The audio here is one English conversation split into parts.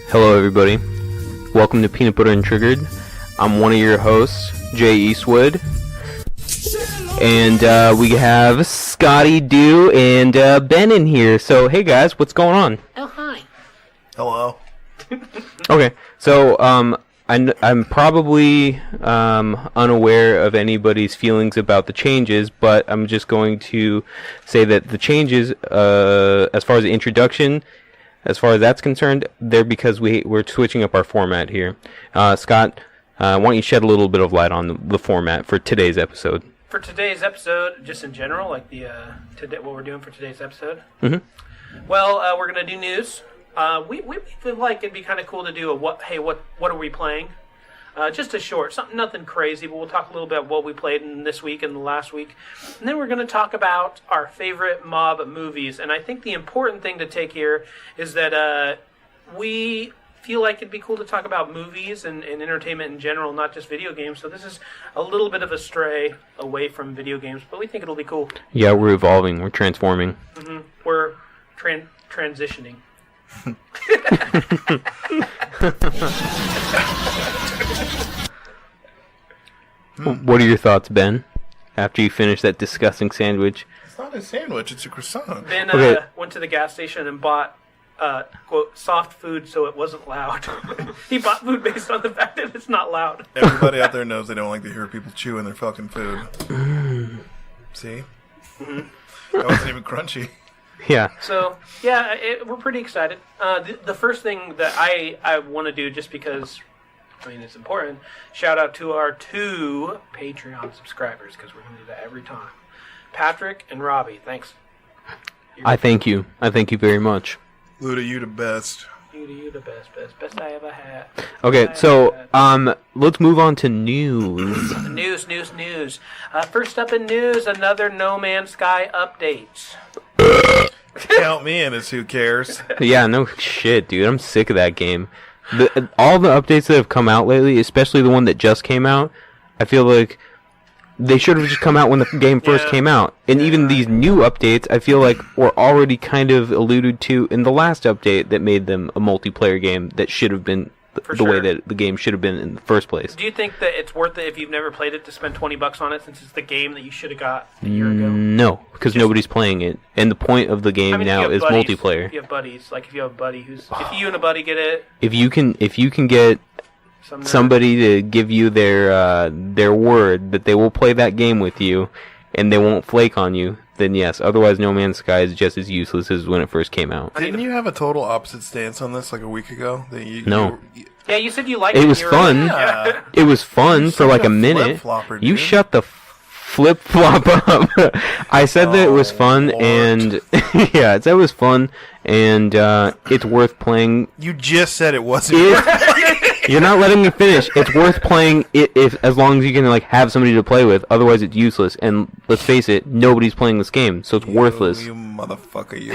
Hello everybody, welcome to Peanut Butter and Triggered. I'm one of your hosts, Jay Eastwood, and we have Scotty Dew and Ben in here. So hey guys, what's going on? Oh hi. Hello. Okay, so I'm probably unaware of anybody's feelings about the changes, but I'm just going to say that the changes, as far as the introduction, as far as that's concerned, they're because we're switching up our format here. Scott, why don't you shed a little bit of light on the format for today's episode? For today's episode, just in general, like what we're doing for today's episode. Mm-hmm. Well, we're gonna do news. We feel like it'd be kind of cool to do a what are we playing? Just a short, nothing crazy, but we'll talk a little bit about what we played in this week and the last week. And then we're going to talk about our favorite mob movies. And I think the important thing to take here is that we feel like it'd be cool to talk about movies and entertainment in general, not just video games. So this is a little bit of a stray away from video games, but we think it'll be cool. Yeah, we're evolving. We're transforming. Mm-hmm. We're transitioning. What are your thoughts, Ben, after you finish that disgusting sandwich? It's not a sandwich, it's a croissant. Ben Okay. Went to the gas station and bought, quote, soft food so it wasn't loud. He bought food based on the fact that it's not loud. Everybody out there knows they don't like to hear people chewing their fucking food. See? Mm-hmm. That wasn't even crunchy. Yeah. So, yeah, we're pretty excited. The first thing that I want to do, just because, I mean, it's important, shout out to our 2 Patreon subscribers, because we're going to do that every time. Patrick and Robbie, thanks. I thank you. I thank you very much. Luda, you the best. You the best I ever had. Okay, so let's move on to news. News. First up in news, another No Man's Sky update. Count me in as who cares. Yeah, no shit, dude. I'm sick of that game. All the updates that have come out lately, especially the one that just came out, I feel like they should have just come out when the game first came out. And even these new updates, I feel like were already kind of alluded to in the last update that made them a multiplayer game that should have been the way that the game should have been in the first place. Do you think that it's worth it if you've never played it to spend $20 on it, since it's the game that you should have got a year ago? No, because nobody's playing it, and the point of the game now is multiplayer. If you have buddies, like if you have a buddy if you and a buddy get it, if you can get somebody to give you their word that they will play that game with you, and they won't flake on you, then yes. Otherwise, No Man's Sky is just as useless as when it first came out. Didn't you have a total opposite stance on this like a week ago? No. Yeah, you said you liked it. It was fun. Yeah. It was fun for like a minute. You shut the flip-flop up. I said that it was fun, Lord. and yeah, I said it was fun, and it's worth playing. You just said it wasn't. You're not letting me finish. It's worth playing it as long as you can like have somebody to play with. Otherwise, it's useless. And let's face it, nobody's playing this game, so it's worthless. You motherfucker, you.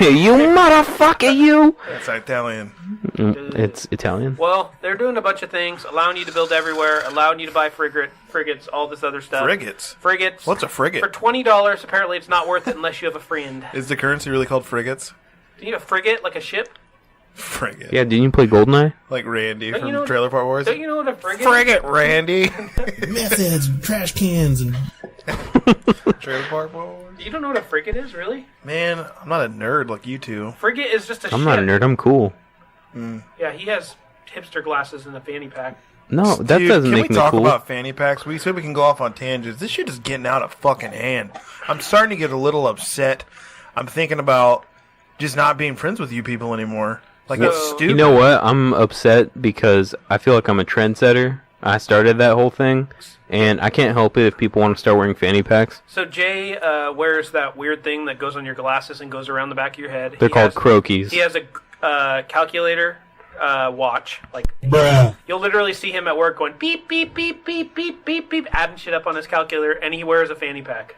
You motherfucker, you. That's Italian. It's Italian. Well, they're doing a bunch of things, allowing you to build everywhere, allowing you to buy frigates, all this other stuff. Frigates. What's a frigate? For $20, apparently it's not worth it unless you have a friend. Is the currency really called frigates? Do you have a frigate, like a ship? Frigate. Yeah, didn't you play GoldenEye? Like Randy from Trailer Park Wars? Don't you know what a frigate is? Frigate, Randy! Methods, trash cans, and Trailer Park Wars? You don't know what a frigate is, really? Man, I'm not a nerd like you two. Frigate is just a ship. I'm not a nerd. I'm cool. Yeah, he has hipster glasses and a fanny pack. No, that Dude, doesn't make me Can we talk cool. about fanny packs? We said we can go off on tangents. This shit is getting out of fucking hand. I'm starting to get a little upset. I'm thinking about just not being friends with you people anymore. Like, it's stupid. You know what? I'm upset because I feel like I'm a trendsetter. I started that whole thing, and I can't help it if people want to start wearing fanny packs. So Jay wears that weird thing that goes on your glasses and goes around the back of your head. They're called croquis. He has a calculator watch. Like, bruh. You'll literally see him at work going beep, beep, beep, beep, beep, beep, beep, adding shit up on his calculator, and he wears a fanny pack.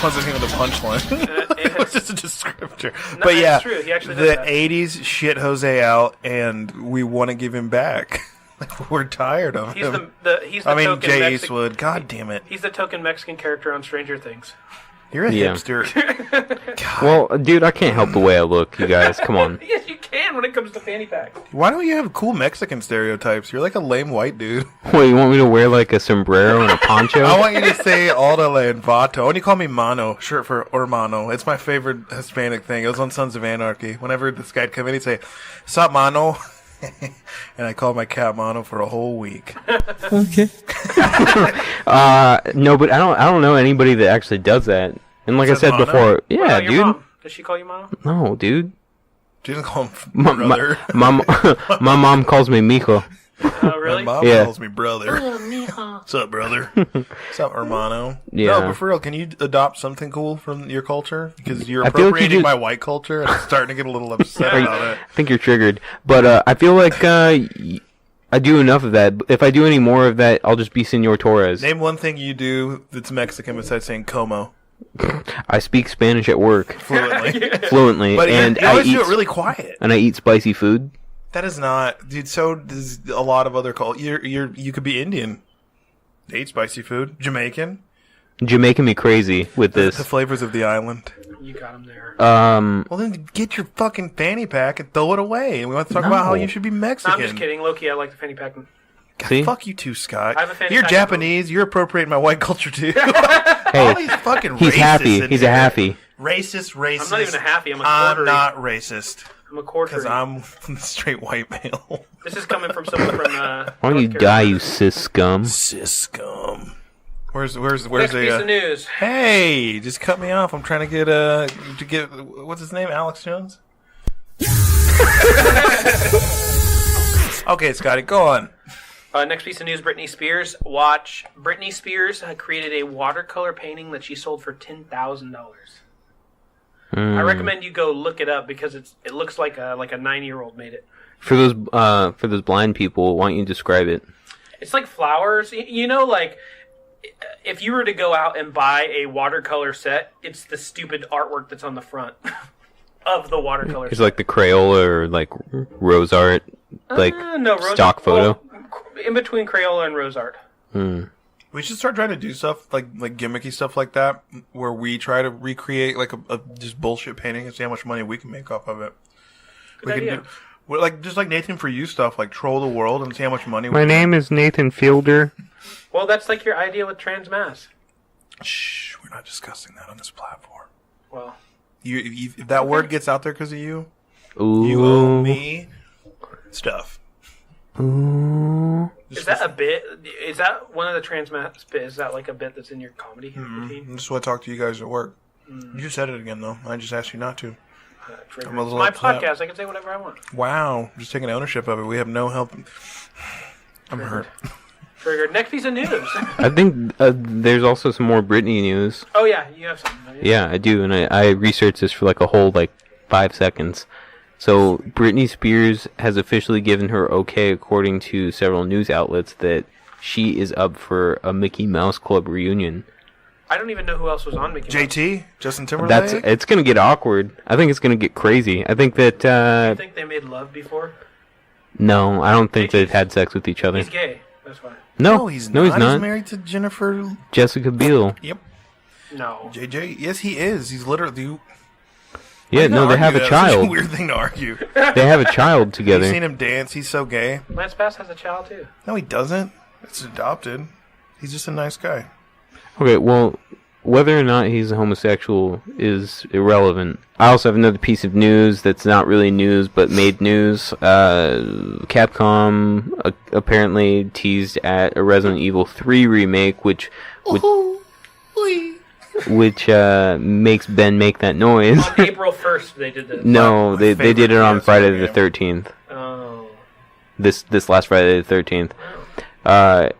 wasn't even the punchline. It was just a descriptor. But it's yeah, true. He actually the does that. 80s shit Jose out, and we want to give him back. Like, we're tired of He's him. the I mean, token Jay Mexican. Eastwood. God damn it. He's the token Mexican character on Stranger Things. You're a Yeah. hipster. Well, dude, I can't help the way I look, you guys. Come on. Yes, you can when it comes to fanny packs. Why don't you have cool Mexican stereotypes? You're like a lame white dude. Wait, you want me to wear like a sombrero and a poncho? I want you to say Aldale and Vato. And you call me Mano, short for Hermano. It's my favorite Hispanic thing. It was on Sons of Anarchy. Whenever this guy'd come in, he'd say, "Sup, Mano?" And I called my cat Mano for a whole week. Okay. No, but I don't know anybody that actually does that. And like I Says said Mono? before, What yeah, about your dude. mom? Does she call you mom? No, dude. She doesn't call him My, brother. my mom calls me Mijo. Oh, really? My mom Yeah. calls me brother. What's up, brother? What's up, hermano? Yeah. No, but for real, can you adopt something cool from your culture? Because you're I feel like you appropriating do- my white culture, and I'm starting to get a little upset about it. I think you're triggered. But I feel like I do enough of that. If I do any more of that, I'll just be Senor Torres. Name one thing you do that's Mexican besides saying como I speak Spanish at work fluently. fluently, But and you I always eat do it really quiet. and I eat spicy food. That is not, dude. So does a lot of other cultures. You could be Indian. They eat spicy food. Jamaican. Jamaican me crazy with The this. flavors of the island. You got him there. Well, then get your fucking fanny pack and throw it away. And we want to talk about how No. you should be No, Mexican. I'm just kidding. Low-key, I like the fanny pack. See? Fuck you too, Scott. I have a fanny You're pack. Japanese. You're appropriating my white culture too. Hey, All these fucking he's racists happy. in He's a here. happy. Racist. I'm not even a happy. I'm a I'm quartery. not racist I'm a quarter. because I'm straight white male. This is coming from someone from. Why don't you North die, Carolina. you cis scum? Siscum. Where's Next piece of news. Hey, just cut me off. I'm trying to get what's his name? Alex Jones. Okay, Scotty, go on. Next piece of news: Britney Spears. Watch. Britney Spears created a watercolor painting that she sold for $10,000. I recommend you go look it up because it looks like a 9-year-old made it. For those blind people, why don't you describe it? It's like flowers. You know, like if you were to go out and buy a watercolor set, it's the stupid artwork that's on the front of the watercolor It's set. like the Crayola or like rose art, like No, rose stock art- photo. well, in between Crayola and rose art. We should start trying to do stuff like gimmicky stuff like that, where we try to recreate like a just bullshit painting and see how much money we can make off of it. Good idea. Well, like just like Nathan for You stuff, like troll the world and see how much money. My name is Nathan Fielder. Well, that's like your idea with trans mass. Shh, we're not discussing that on this platform. Well, If that word gets out there because of you, Ooh. you owe me stuff. Ooh. is that a bit? Is that one of the trans mass bit? Is that like a bit that's in your comedy routine? This is what I talk to you guys at work. You said it again though. I just asked you not to. Triggered. I'm a It's little my upset. podcast. I can say whatever I want. Wow, just taking ownership of it. We have no help. I'm hurt. Triggered. Next piece of news. I think there's also some more Britney news. Oh yeah, you have something. don't you? Yeah, I do, and I researched this for like a whole 5 seconds. So Britney Spears has officially given her okay, according to several news outlets, that she is up for a Mickey Mouse Club reunion. I don't even know who else was on Mickey Mouse. JT, Justin Timberlake. It's gonna get awkward. I think it's gonna get crazy. I think that You think they made love before? no, I don't think they've had sex with each other. He's gay. That's why. No, he's not. No, he's not. He's married to Jennifer. Jessica Biel. Yep. No. JJ. Yes, he is. He's literally. Yeah, no, they have a Such a child. weird thing to argue. They have a child You've together. seen him dance. He's so gay. Lance Bass has a child too. No, he doesn't. It's adopted. He's just a nice guy. Okay, well, whether or not he's a homosexual is irrelevant. I also have another piece of news that's not really news, but made news. Capcom apparently teased at a Resident Evil 3 remake, which makes Ben make that noise. On April 1st, they did this. No, My they did it favorite on PS4 Friday the game. 13th. Oh. This last Friday the 13th.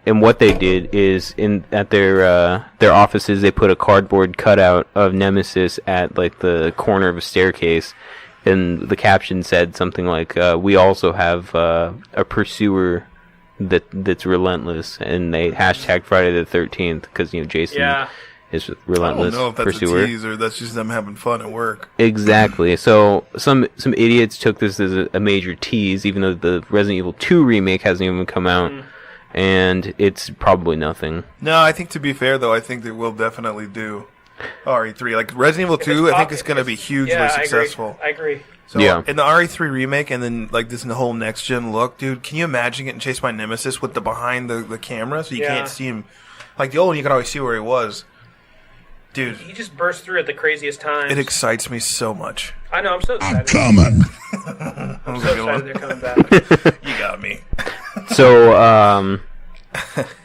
And what they did is at their offices they put a cardboard cutout of Nemesis at the corner of a staircase, and the caption said something like, "We also have a pursuer that's relentless," and they hashtag Friday the 13th because Jason. Yeah. his I don't relentless know if that's pursuer. a tease or that's just them having fun at work. Exactly. So some idiots took this as a major tease, even though the Resident Evil 2 remake hasn't even come out, and it's probably nothing. No, I think to be fair though, I think they will definitely do RE3. Like Resident Evil 2, I think it's going to be hugely successful. I agree. So in the RE3 remake and then like this whole next gen look, dude, can you imagine getting chased by Nemesis with the behind the camera so you can't see him? Like the old one, you could always see where he was. Dude, he just burst through at the craziest times. It excites me so much. I know, I'm so excited. I'm coming. I'm so excited they're coming back. You got me. So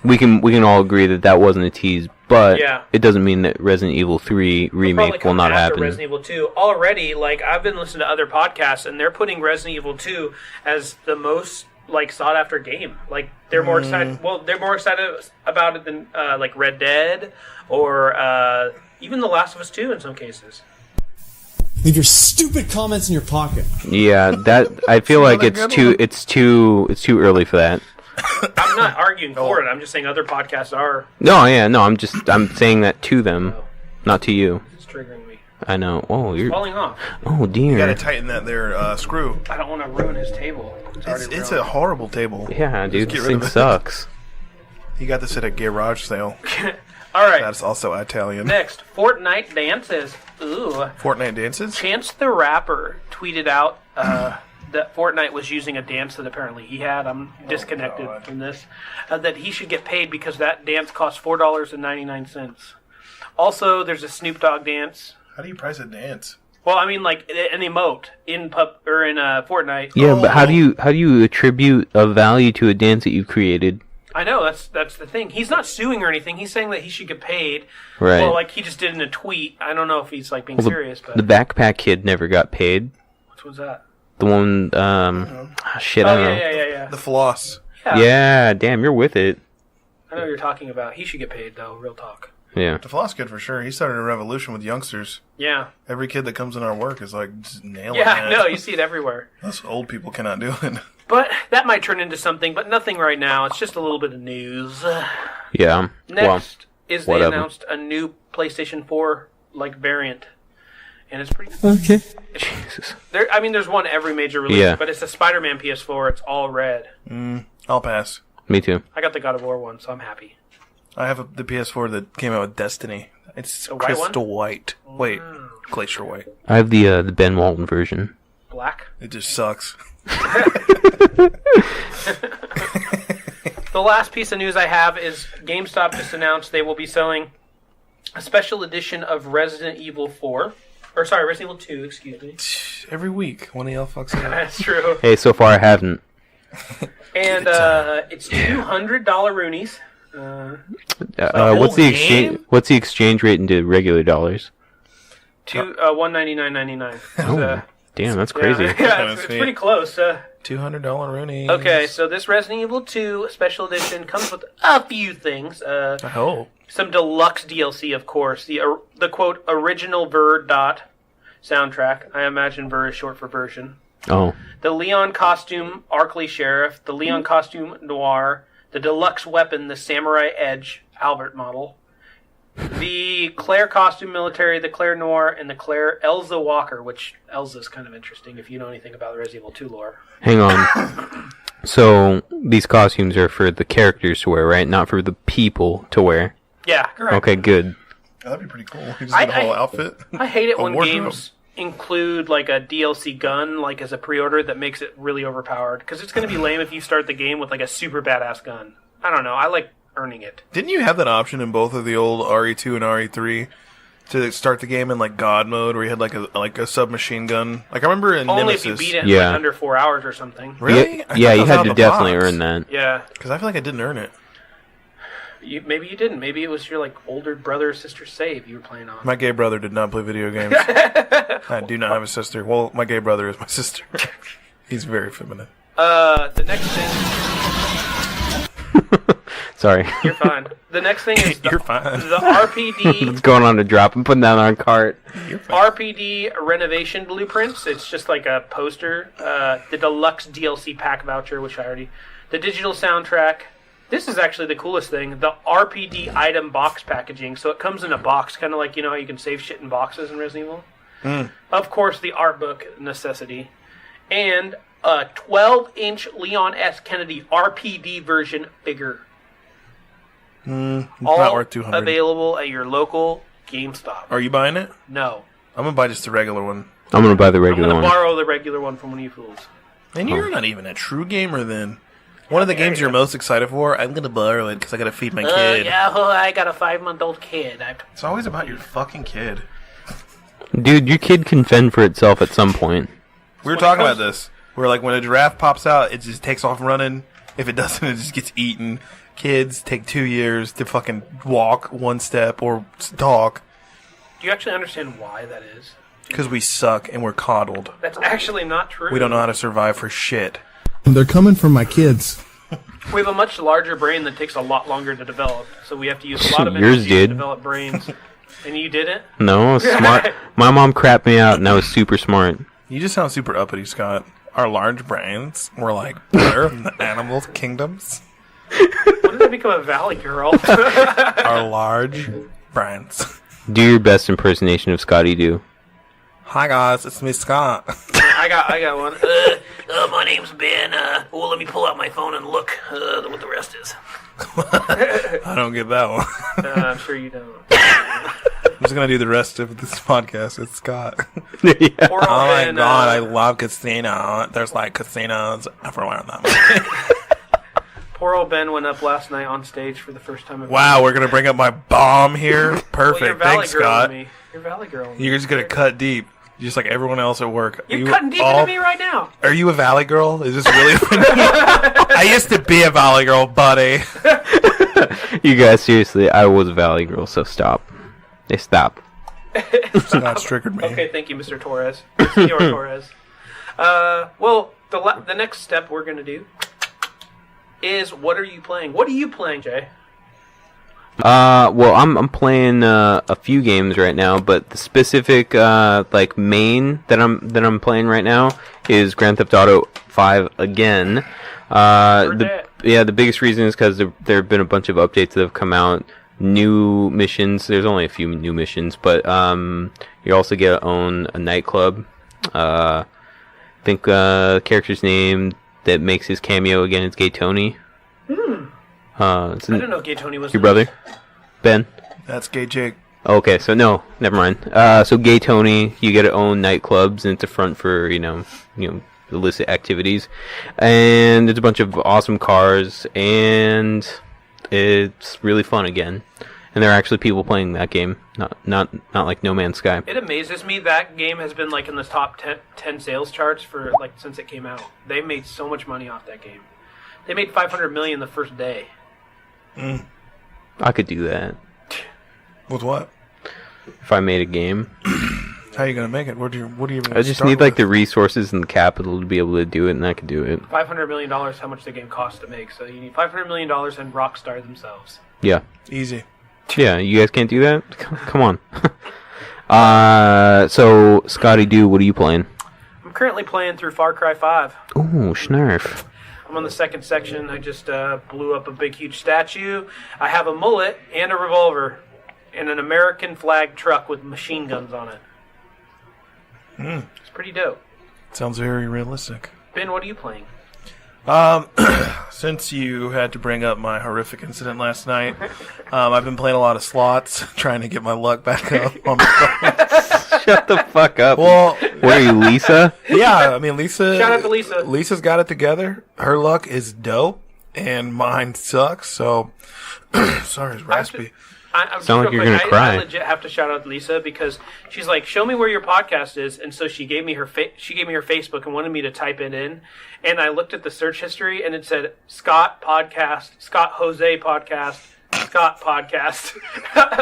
we can all agree that wasn't a tease, but it doesn't mean that Resident Evil 3 remake will not happen. Resident Evil 2 already. Like I've been listening to other podcasts, and they're putting Resident Evil 2 as the most like sought after game. Like they're more excited. Well, they're more excited about it than like Red Dead or even The Last of Us 2 in some cases. Leave your stupid comments in your pocket. Yeah, that I feel like it's too early for that. I'm not arguing for it. I'm just saying other podcasts are. No, I'm saying that to them, not to you. It's triggering me. I know. Oh, you're falling off. Oh dear. You gotta tighten that there screw. I don't want to ruin his table. It's a horrible table. Yeah, dude, this thing sucks. He got this at a garage sale. All right. That's also Italian. Next, Fortnite dances. Ooh. Fortnite dances? Chance the Rapper tweeted out that Fortnite was using a dance that apparently he had. I'm disconnected from this. That he should get paid because that dance cost $4.99. Also, there's a Snoop Dogg dance. How do you price a dance? Well, I mean, like an emote in Fortnite. Yeah, but how do you attribute a value to a dance that you've created? I know, that's the thing. He's not suing or anything. He's saying that he should get paid. Right. Well, like he just did in a tweet. I don't know if he's like being serious, but the Backpack Kid never got paid. Which was that? The one, I don't know. Yeah. The floss. Yeah, damn, you're with it. I know what you're talking about. He should get paid though. Real talk. Yeah. The floss kid for sure. He started a revolution with youngsters. Yeah. Every kid that comes in our work is like just nailing it. Yeah, no, you see it everywhere. Us old people cannot do it. But that might turn into something, but nothing right now. It's just a little bit of news. Yeah. Next is they announced a new PlayStation 4 like variant. And it's pretty okay. Jesus. There's one every major release, but it's a Spider-Man PS4. It's all red. I'll pass. Me too. I got the God of War one, so I'm happy. I have the PS4 that came out with Destiny. It's crystal white. Wait, glacier white. I have the Ben Walton version. Black? It just sucks. The last piece of news I have is GameStop just announced they will be selling a special edition of Resident Evil 4. Or sorry, Resident Evil 2, excuse me. Every week, one of y'all fucks it up. That's true. Hey, so far I haven't. And it's $200 Roonies. What's the exchange rate into regular dollars? $199.99. Damn, that's crazy. Yeah, it's pretty close. $200 Rooney. Okay, so this Resident Evil 2 special edition comes with a few things. I hope. Some deluxe DLC, of course. The quote, original Ver dot soundtrack. I imagine Ver is short for version. Oh. The Leon costume, Arkley Sheriff. The Leon costume, Noir. The deluxe weapon, the Samurai Edge, Albert model. The Claire costume, Military. The Claire Noir. And the Claire Elza Walker, which Elza's kind of interesting if you know anything about the Resident Evil 2 lore. Hang on. So, these costumes are for the characters to wear, right? Not for the people to wear? Yeah, correct. Okay, good. Oh, that'd be pretty cool. You just get a whole outfit. I hate it when games include like a DLC gun, like as a pre-order, that makes it really overpowered. Because it's going to be lame if you start the game with like a super badass gun. I don't know. I like earning it. Didn't you have that option in both of the old RE2 and RE3 to start the game in like God mode, where you had like a submachine gun? Like I remember in only Nemesis. if you beat it in like under 4 hours or something. Really? Yeah, you had to definitely earn that. Yeah. Because I feel like I didn't earn it. Maybe you didn't. Maybe it was your like older brother or sister save you were playing on. My gay brother did not play video games. I do not have a sister. Well, my gay brother is my sister. He's very feminine. The next thing. Sorry. You're fine. The next thing is You're fine. The RPD. It's going on a drop and putting that on a cart. RPD renovation blueprints. It's just like a poster. The deluxe DLC pack voucher, which I already. The digital soundtrack. This is actually the coolest thing, the RPD item box packaging. So it comes in a box, kind of like, how you can save shit in boxes in Resident Evil. Of course, the art book necessity. And a 12-inch Leon S. Kennedy RPD version figure. Not worth $200. Available at your local GameStop. Are you buying it? No. I'm going to buy just the regular one. I'm going to buy the I'm regular going to one. borrow the regular one from one of you fools. And you're not even a true gamer then. One of the games you're most excited for, I'm going to borrow it because I got to feed my kid. I got a 5-month-old kid. It's always about your fucking kid. Dude, your kid can fend for itself at some point. We were talking about this. Where, like, when a giraffe pops out, it just takes off running. If it doesn't, it just gets eaten. Kids take 2 years to fucking walk one step or talk. Do you actually understand why that is? Because we suck and we're coddled. That's actually not true. We don't know how to survive for shit. They're coming for my kids. We have a much larger brain that takes a lot longer to develop, so we have to use a lot of Yours energy did. to develop brains. And you didn't? No, I was smart. My mom crapped me out, and I was super smart. You just sound super uppity, Scott. Our large brains were like better than the animal kingdoms. When did I become a valley girl? Our large brains. Do your best impersonation of Scotty Doo. Hi guys, it's me Scott. I got one. My name's Ben. Let me pull out my phone and look what the rest is. I don't get that one. I'm sure you don't. I'm just gonna do the rest of this podcast with Scott. Yeah. Poor Oh old my Ben, god, I love casino. There's like casinos everywhere in that. Poor old Ben went up last night on stage for the first time. Wow, we're gonna bring up my bomb here. Well, Perfect. you're Valley Thanks, Girl Scott. Me. You're Valley Girl. You're just gonna cut deep, just like everyone else at work. You're cutting deep into me right now. Are you a Valley Girl? Is this really? I used to be a Valley Girl, buddy. You guys, seriously, I was a Valley Girl, so stop. They stop. Scott's triggered me. Okay, thank you, Mr. Torres. Senor Torres. Well, the next step we're going to do is, what are you playing? What are you playing, Jay? Well, I'm playing a few games right now, but the specific main that I'm playing right now is Grand Theft Auto 5 again. The biggest reason is because there have been a bunch of updates that have come out. New missions. There's only a few new missions, but you also get to own a nightclub. I think the character's name that makes his cameo again is Gay Tony. I didn't know Gay Tony was your brother, Ben. That's Gay Jake. Okay, so no, never mind. So Gay Tony, you get to own nightclubs, and it's a front for illicit activities, and it's a bunch of awesome cars, and it's really fun again. And there are actually people playing that game, not like No Man's Sky. It amazes me that game has been in the top 10 sales charts for since it came out. They made so much money off that game. They made $500 million the first day. I could do that With what? if I made a game. How are you gonna make it? What do you? I just need the resources and the capital to be able to do it, and I could do it. $500 million, how much the game costs to make. So you need $500 million and Rockstar themselves. Yeah. Easy. Yeah, you guys can't do that? Come on. So, Scotty Doo, what are you playing? I'm currently playing through Far Cry 5. Ooh, Schnarf. I'm on the second section. I just blew up a big, huge statue. I have a mullet and a revolver and an American flag truck with machine guns on it. It's pretty dope. Sounds very realistic. Ben, what are you playing? Since you had to bring up my horrific incident last night, I've been playing a lot of slots, trying to get my luck back up on my phone. Shut the fuck up. Well, what are you, Lisa? yeah, I mean, Lisa. Shout out to Lisa. Lisa's got it together. Her luck is dope, and mine sucks. So, sorry, it's raspy. Sound like you're gonna cry. I legit have to shout out Lisa because she's like, "Show me where your podcast is," and so she gave me her Facebook and wanted me to type it in, and I looked at the search history and it said Scott podcast, Scott Jose podcast, Scott podcast,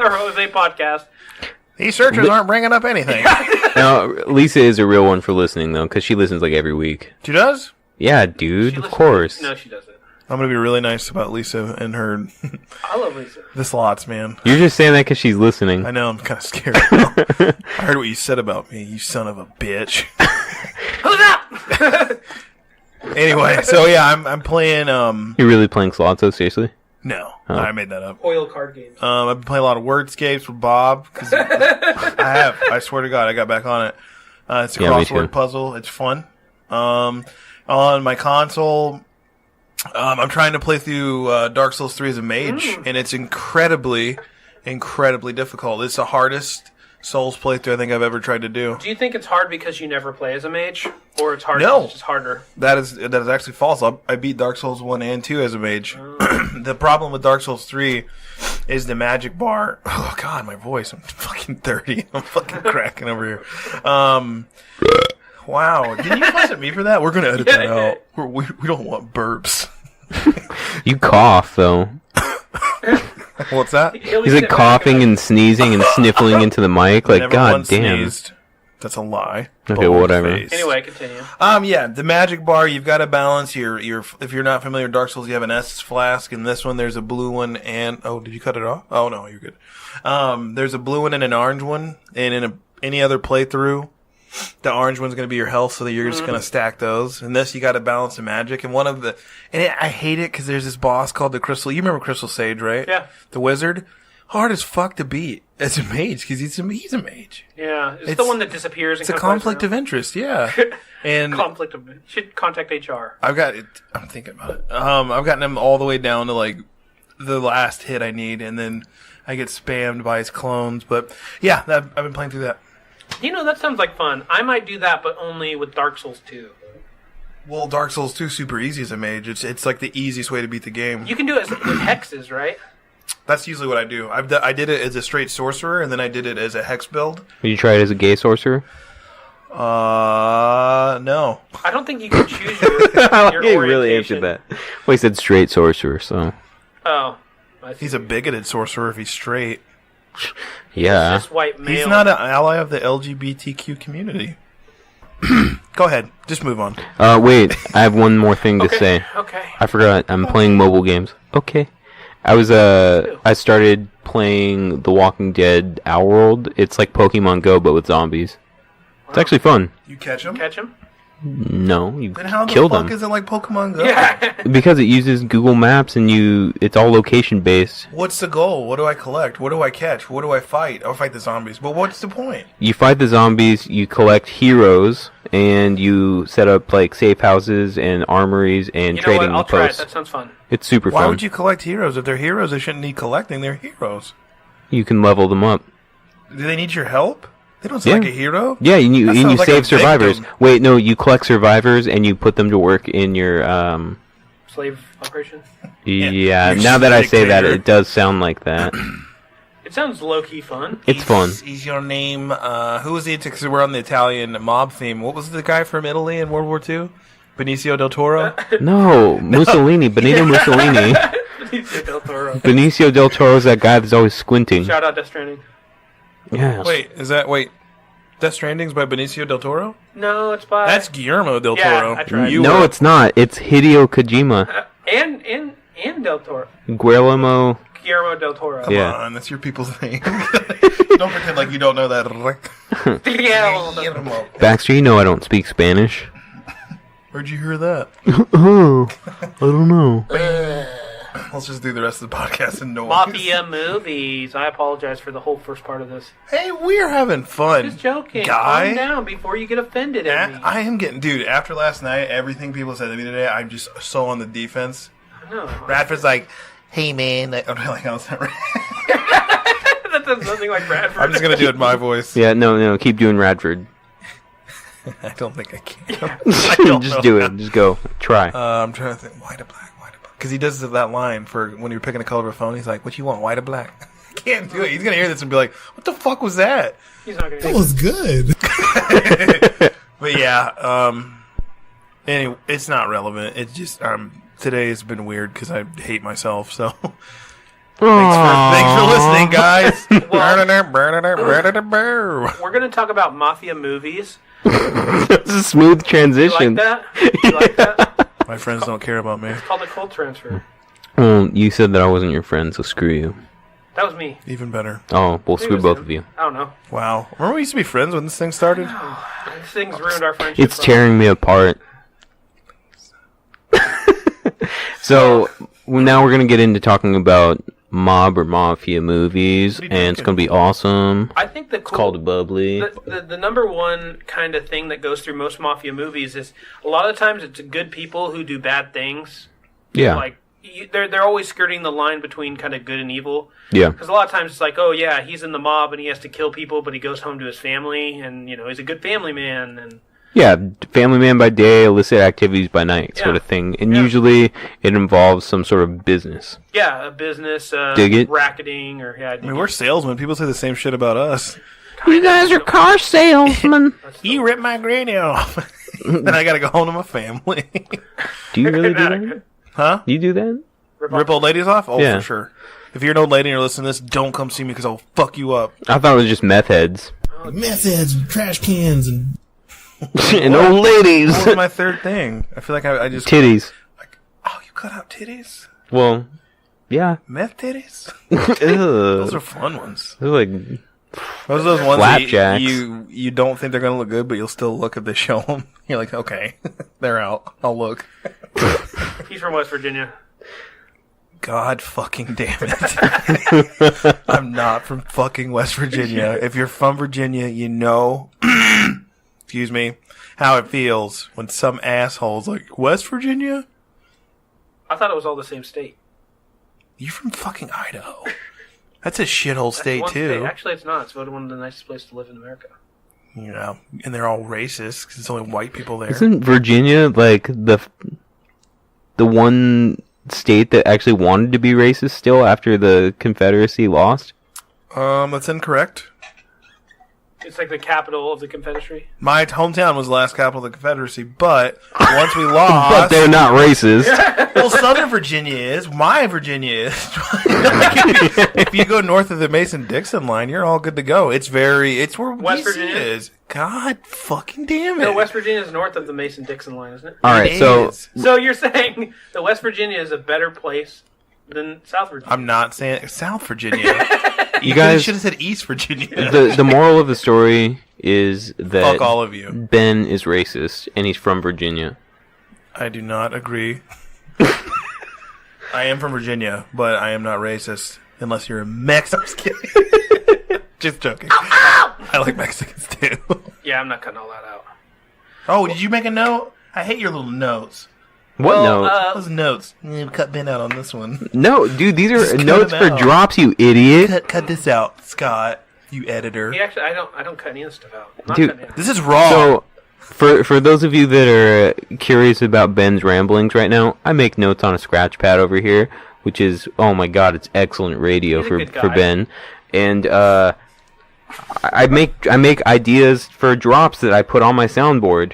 or Jose podcast. These searchers aren't bringing up anything. No, Lisa is a real one for listening though, because she listens every week. She does? Yeah, dude, of course. No, she doesn't. I'm gonna be really nice about Lisa and her. I love Lisa. The slots, man. You're just saying that because she's listening. I know, I'm kind of scared. I heard what you said about me, you son of a bitch. Who's up? Anyway, so yeah, I'm playing. You're really playing slots, though, seriously? No, Oh. I made that up. Oil card games. I've been playing a lot of Wordscapes with Bob. 'Cause I have. I swear to God, I got back on it. It's a Yeah, me too. crossword puzzle. It's fun. On my console, I'm trying to play through Dark Souls 3 as a mage, and it's incredibly difficult. It's the hardest Souls playthrough I think I've ever tried to do. Do you think it's hard because you never play as a mage, or it's hard No. because it's just harder? That is actually false. I beat Dark Souls 1 and 2 as a mage. The problem with Dark Souls 3 is the magic bar. Oh, God, my voice. I'm fucking 30. I'm fucking cracking over here. Wow. Did you fuss at me for that? We're going to edit that out. We don't want burps. You cough, though. What's that? He's like coughing and sneezing and sniffling into the mic. Like, Never God once damn. sneezed. That's a lie. Okay, Bold whatever. face. Anyway, continue. Yeah, the magic bar, you've got to balance your if you're not familiar with Dark Souls, you have an S flask. In this one, there's a blue one and, oh, did you cut it off? Oh, no, you're good. There's a blue one and an orange one, and in any other playthrough, the orange one's going to be your health, so that you're just going to stack those. And this, you got to balance the magic. And I hate it because there's this boss called the Crystal. You remember Crystal Sage, right? Yeah. The wizard. Hard as fuck to beat as a mage because he's a mage. Yeah, it's the It's- one that disappears. It's a conflict of interest, yeah. And conflict of. Should contact HR. I've got it. I'm thinking about it. I've gotten him all the way down to like the last hit I need, and then I get spammed by his clones. But yeah, I've been playing through that. You know, that sounds like fun. I might do that, but only with Dark Souls 2. Well, Dark Souls 2 is super easy as a mage. It's like the easiest way to beat the game. You can do it with hexes, right? That's usually what I do. I did it as a straight sorcerer, and then I did it as a hex build. Would you try it as a gay sorcerer? No. I don't think you can choose your, your He orientation. really answered that. Well, he said straight sorcerer, so. Oh. I see. He's a bigoted sorcerer if he's straight. Yeah. Just white male. He's not an ally of the LGBTQ community. Go ahead. Just move on. Wait, I have one more thing to say. Okay. I forgot. I'm playing mobile games. Okay. I started playing The Walking Dead Our World. It's like Pokemon Go, but with zombies. It's actually fun. You catch him? Catch him? No, you Then how the kill fuck them. is it like Pokemon Go? Yeah. Because it uses Google Maps and it's all location based. What's the goal? What do I collect? What do I catch? What do I fight? I'll fight the zombies. But what's the point? You fight the zombies, you collect heroes, and you set up like safe houses and armories and You know what? trading I'll try it. posts. That sounds fun. It's super Why fun. would you collect heroes? If they're heroes, they shouldn't need collecting. They're heroes. You can level them up. Do they need your help? They don't sound like a hero. Yeah, and you That and you sounds like save a survivors. victim. Wait, no, you collect survivors and you put them to work in your Slave operation. Yeah, You're now that I say that, dictator. it does sound like that. It sounds low-key fun. It's fun. Is your name? Who was the? Because we're on the Italian mob theme. What was the guy from Italy in World War II? Benicio del Toro. No, Mussolini, Benito Mussolini. Benicio del Toro. Benicio del Toro is that guy that's always squinting. Shout out Death Stranding. Yes. Wait? Death Stranding's by Benicio del Toro. No, it's by... That's Guillermo del Yeah, Toro. I tried. No, it's not. It's Hideo Kojima. And Del Toro. Guillermo. Guillermo del Toro. Come Yeah. on, that's your people's name. Don't pretend like you don't know that. Guillermo del Toro. Guillermo. Baxter, you know I don't speak Spanish. Where'd you hear that? Oh, I don't know. Let's just do the rest of the podcast and no Mafia movies. I apologize for the whole first part of this. Hey, we're having fun. Just joking. Guy. Calm down before you get offended at me. I am getting, dude, after last night, everything people said to me today, I'm just so on the defense. No. Radford's like, hey, man. I'm like, how's that right? That sounds nothing like Bradford. I'm just going to do it in my voice. Yeah, no, keep doing Radford. I don't think I can. Just do it. Just go. Try. I'm trying to think. White or black? Because he does that line for when you're picking a color of a phone. He's like, what you want, white or black? I can't do it. He's going to hear this and be like, what the fuck was that? He's not going to That was good. But yeah, anyway, it's not relevant. It's just, today has been weird because I hate myself, so. Thanks for listening, guys. We're going to talk about mafia movies. It's a smooth You like transition. that? You like that? My friends don't care about me. It's called a cold transfer. Well, you said that I wasn't your friend, so screw you. That was me. Even better. Oh, well, Maybe it screw was both him. of you. I don't know. Wow. Remember we used to be friends when this thing started? This thing's ruined our friendship. It's tearing me apart. So, now we're gonna get into talking about mob or mafia movies, and it's gonna be awesome. I think It's called Bubbly. The number one kind of thing that goes through most mafia movies is a lot of times it's good people who do bad things. Yeah. Like they're always skirting the line between kind of good and evil. Yeah. Because a lot of times it's like, oh yeah, he's in the mob and he has to kill people, but he goes home to his family, and he's a good family man. And Yeah, family man by day, illicit activities by night, sort of thing. And usually it involves some sort of business. yeah, a business, Dig it? racketing, or I mean, we're salesmen. People say the same shit about us. You guys are car salesmen. You ripped my granny off. Then I gotta go home to my family. Do you really do that? Huh? You do that? Rip old ladies off? Oh, Yeah. for sure. If you're an old lady and you're listening to this, don't come see me because I'll fuck you up. I thought it was just meth heads. Meth heads and trash cans and And old ladies. What was my third thing? I feel like I just... Titties. Oh, you cut out titties? Well, yeah. Meth titties? Ugh. Those are fun ones. They're like, Those are those ones that Flapjacks. you don't think they're going to look good, but you'll still look if they show them. You're like, okay, they're out. I'll look. He's from West Virginia. God fucking damn it. I'm not from fucking West Virginia. If you're from Virginia, you know, excuse me, how it feels when some asshole's like, West Virginia? I thought it was all the same state. You're from fucking Idaho. That's a shithole state, One too. state. Actually, it's not. It's voted one of the nicest places to live in America. You know, and they're all racist because it's only white people there. isn't Virginia like the one state that actually wanted to be racist still after the Confederacy lost? That's incorrect. It's like the capital of the Confederacy. My hometown was the last capital of the Confederacy, but once we lost... But they're not racist. Well, Southern Virginia is. My Virginia is. If you go north of the Mason-Dixon line, you're all good to go. It's where West DC Virginia is. God fucking damn it. No, West Virginia is north of the Mason-Dixon line, isn't it? All right, It so is. So you're saying that West Virginia is a better place than South Virginia? I'm not saying South Virginia. you guys, should have said East Virginia. the moral of the story is that Fuck all of you. Ben is racist and he's from Virginia. I do not agree. I am from Virginia, but I am not racist. Unless you're a Mexican. I'm just kidding. Just joking. I like Mexicans too. Yeah, I'm not cutting all that out. Oh, did you make a note? I hate your little notes. What Well, note? Those notes. You need to cut Ben out on this one. No, dude, these are Just cut notes them for out. drops, you idiot. Cut this out, Scott. You editor. Yeah, actually, I don't cut any of this stuff out. I'm not Dude, cutting it out. This is raw. So, for those of you that are curious about Ben's ramblings right now, I make notes on a scratch pad over here, which is, oh my god, it's excellent radio He's a for good guy. Ben. And I make ideas for drops that I put on my soundboard.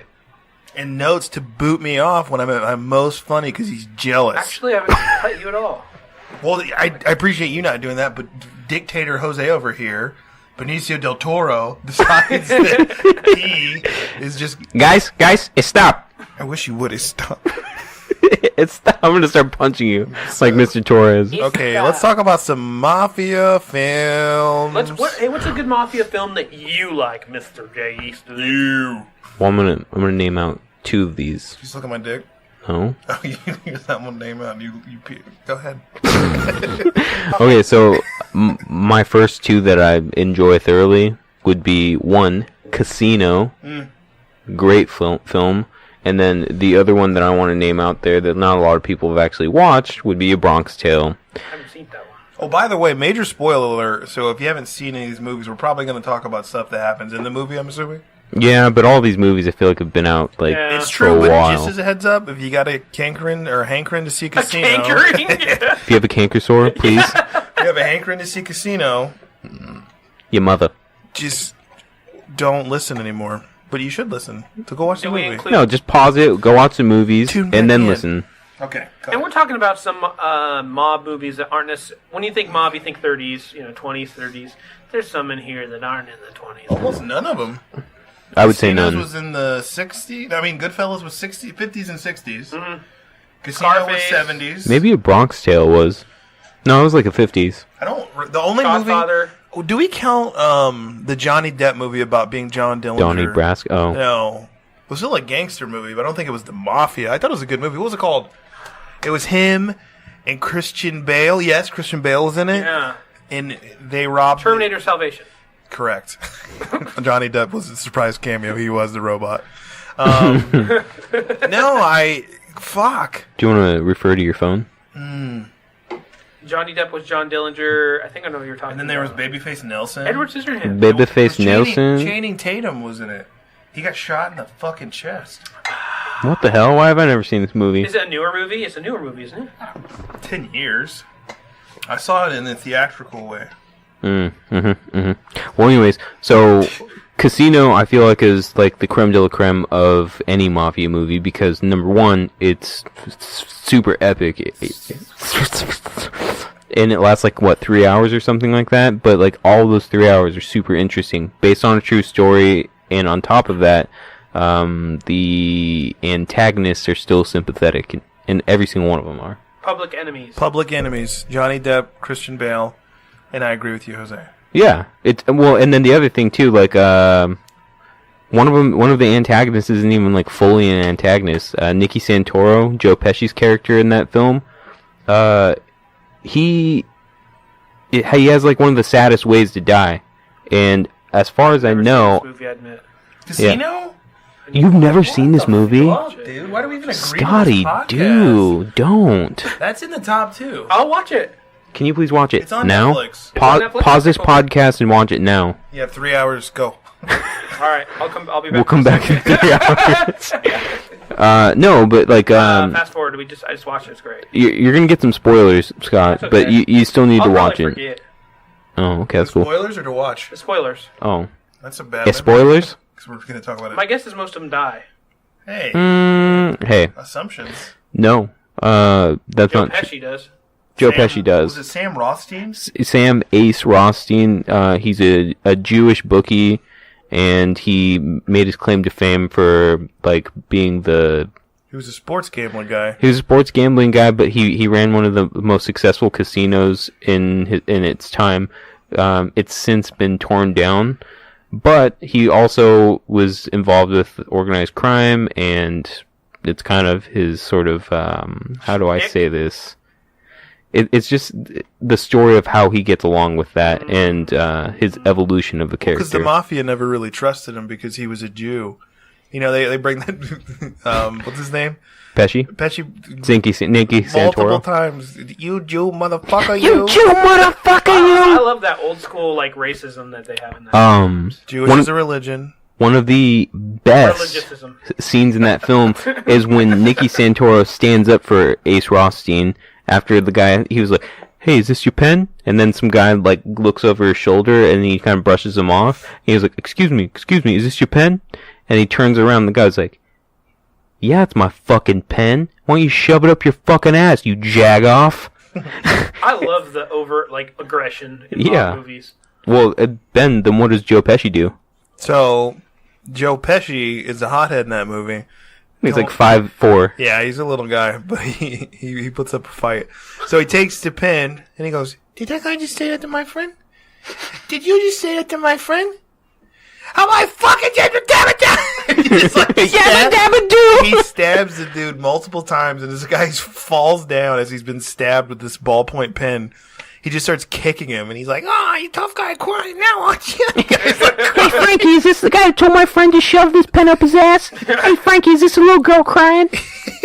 And notes to boot me off when I'm at my most funny because he's jealous. Actually, I haven't cut you at all. Well, I appreciate you not doing that, but dictator Jose over here, Benicio del Toro, decides that he is just... Guys, stop. I wish you would have stopped. I'm gonna start punching you like Mr. Torres. Okay, let's talk about some mafia films. What's a good mafia film that you like, Mr. J. Easton? You. Well, I'm gonna name out two of these. Just look at my dick. Oh. Oh, you use that one name out. You go ahead. Okay, so my first two that I enjoy thoroughly would be one, Casino, great film, and then the other one that I want to name out there that not a lot of people have actually watched would be A Bronx Tale. I haven't seen that one. Oh, by the way, major spoiler alert. So if you haven't seen any of these movies, we're probably going to talk about stuff that happens in the movie, I'm assuming. Yeah, but all these movies I feel like have been out like Yeah. It's for true, a but while. just as a heads up, if you got a hankering to see Casino, Cankering? If you have a canker sore, please, if you have a hankering to see Casino, your mother. just don't listen anymore. But you should listen. So go watch the Do we movie. include- No, just pause it, go watch some movies, Tune back and then in. listen. Okay. Go And we're ahead. talking about some mob movies that aren't necessarily... When you think mob, you think 30s, 20s, 30s. There's some in here that aren't in the 20s. Almost none of them. I would say Casinos none. was in the 60s. I mean, Goodfellas was 50s and 60s. Mm-hmm. Casino Scarface. was 70s. Maybe A Bronx Tale was. No, it was like a 50s. I don't. The only Godfather. movie. Do we count the Johnny Depp movie about being John Dillinger? Donnie Brasco. Oh. No. It was still a gangster movie, but I don't think it was the Mafia. I thought it was a good movie. What was it called? It was him And Christian Bale. Yes, Christian Bale is in it. Yeah. And they robbed... Terminator Salvation. Correct. Johnny Depp was a surprise cameo. He was the robot. Fuck. Do you want to refer to your phone? Johnny Depp was John Dillinger. I think I know what you're talking about. And then there was Babyface Nelson. Edward Scissorhands. Babyface Nelson. Channing Tatum was in it. He got shot in the fucking chest. What the hell? Why have I never seen this movie? Is it a newer movie? It's a newer movie, isn't it? 10 years. I saw it in the theatrical way. Well, anyways, so Casino, I feel like, is like the creme de la creme of any mafia movie because, number one, it's super epic. And it lasts, like, 3 hours or something like that? But, like, all those 3 hours are super interesting. Based on a true story, and on top of that, the antagonists are still sympathetic, and every single one of them are. Public Enemies. Public Enemies. Johnny Depp, Christian Bale, and I agree with you, Jose. Yeah, and then the other thing too, like one of the antagonists isn't even like fully an antagonist. Nicky Santoro, Joe Pesci's character in that film, he has like one of the saddest ways to die, and as far as I know, movie, I admit. Casino? You've never seen this movie? Fuck, dude, why do we even agree Scotty, to this podcast? dude, don't. That's in the top 2. I'll watch it. Can you please watch it It's on now? Netflix. It's on Netflix? Pause this podcast and watch it now. You have 3 hours. Go. All right, I'll be back. We'll come back in 3 hours. No, but like fast forward. I just watched it. It's great. you're gonna get some spoilers, Scott, That's okay. but you still need I'll to watch probably it. forget. Oh, okay, that's cool. Spoilers or to watch? The spoilers. Oh, That's a bad yeah, spoilers? Because we're going to talk about it. My guess is most of them die. Hey, Hey, assumptions. no, that's Joe not. Pesci does. Joe Sam- Pesci does. Was it Sam Rothstein? Sam Ace Rothstein. He's a Jewish bookie, and he made his claim to fame for like being the. He was a sports gambling guy. He was a sports gambling guy, but he ran one of the most successful casinos in its time. It's since been torn down, but he also was involved with organized crime, and it's kind of his sort of how do I say this? It's just the story of how he gets along with that and his evolution of the character. Because the mafia never really trusted him because he was a Jew. You know, they bring that. What's his name? Pesci? Nicky Multiple Santoro. times. You Jew motherfucker, You Jew motherfucker, I you! love that old school like racism that they have in that. Jewish is a religion. One of the best Religiosism. scenes in that film is when Nicky Santoro stands up for Ace Rothstein after the guy, he was like, hey, is this your pen? And then some guy like looks over his shoulder and he kind of brushes him off. And he was like, excuse me, is this your pen? And he turns around and the guy's like, yeah, it's my fucking pen. Why don't you shove it up your fucking ass, you jagoff? I love the overt like aggression in movies. Well, then what does Joe Pesci do? So, Joe Pesci is a hothead in that movie. He's like 5'4". Yeah, he's a little guy, but he puts up a fight. So he takes the pen, and he goes, did that guy just say that to my friend? Did you just say that to my friend? I'm like, fucking damn it! He's like, he stabs the dude multiple times, and this guy falls down as he's been stabbed with this ballpoint pen. He just starts kicking him, and he's like, oh, you tough guy crying now, aren't you? Hey, Frankie, is this the guy who told my friend to shove this pen up his ass? Hey, Frankie, is this a little girl crying?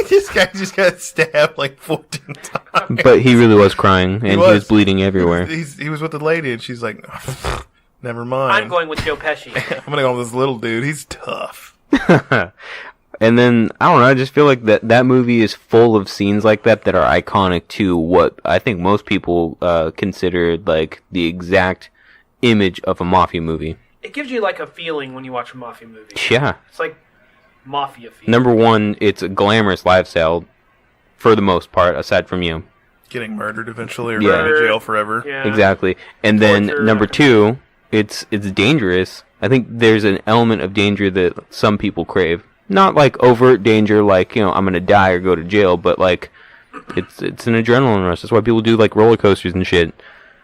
This guy just got stabbed like 14 times. But he really was crying, and he was bleeding everywhere. He was with the lady, and she's like, never mind. I'm going with Joe Pesci. I'm going to go with this little dude. He's tough. And then, I don't know, I just feel like that movie is full of scenes like that are iconic to what I think most people consider like the exact image of a mafia movie. It gives you like a feeling when you watch a mafia movie. Yeah. It's like mafia feeling. Number one, it's a glamorous lifestyle for the most part, aside from you. Getting murdered eventually or Yeah. going to jail forever. Yeah. Exactly. And then Torture. number two, it's dangerous. I think there's an element of danger that some people crave. Not like overt danger, like, you know, I'm gonna die or go to jail, but like, it's an adrenaline rush. That's why people do like roller coasters and shit.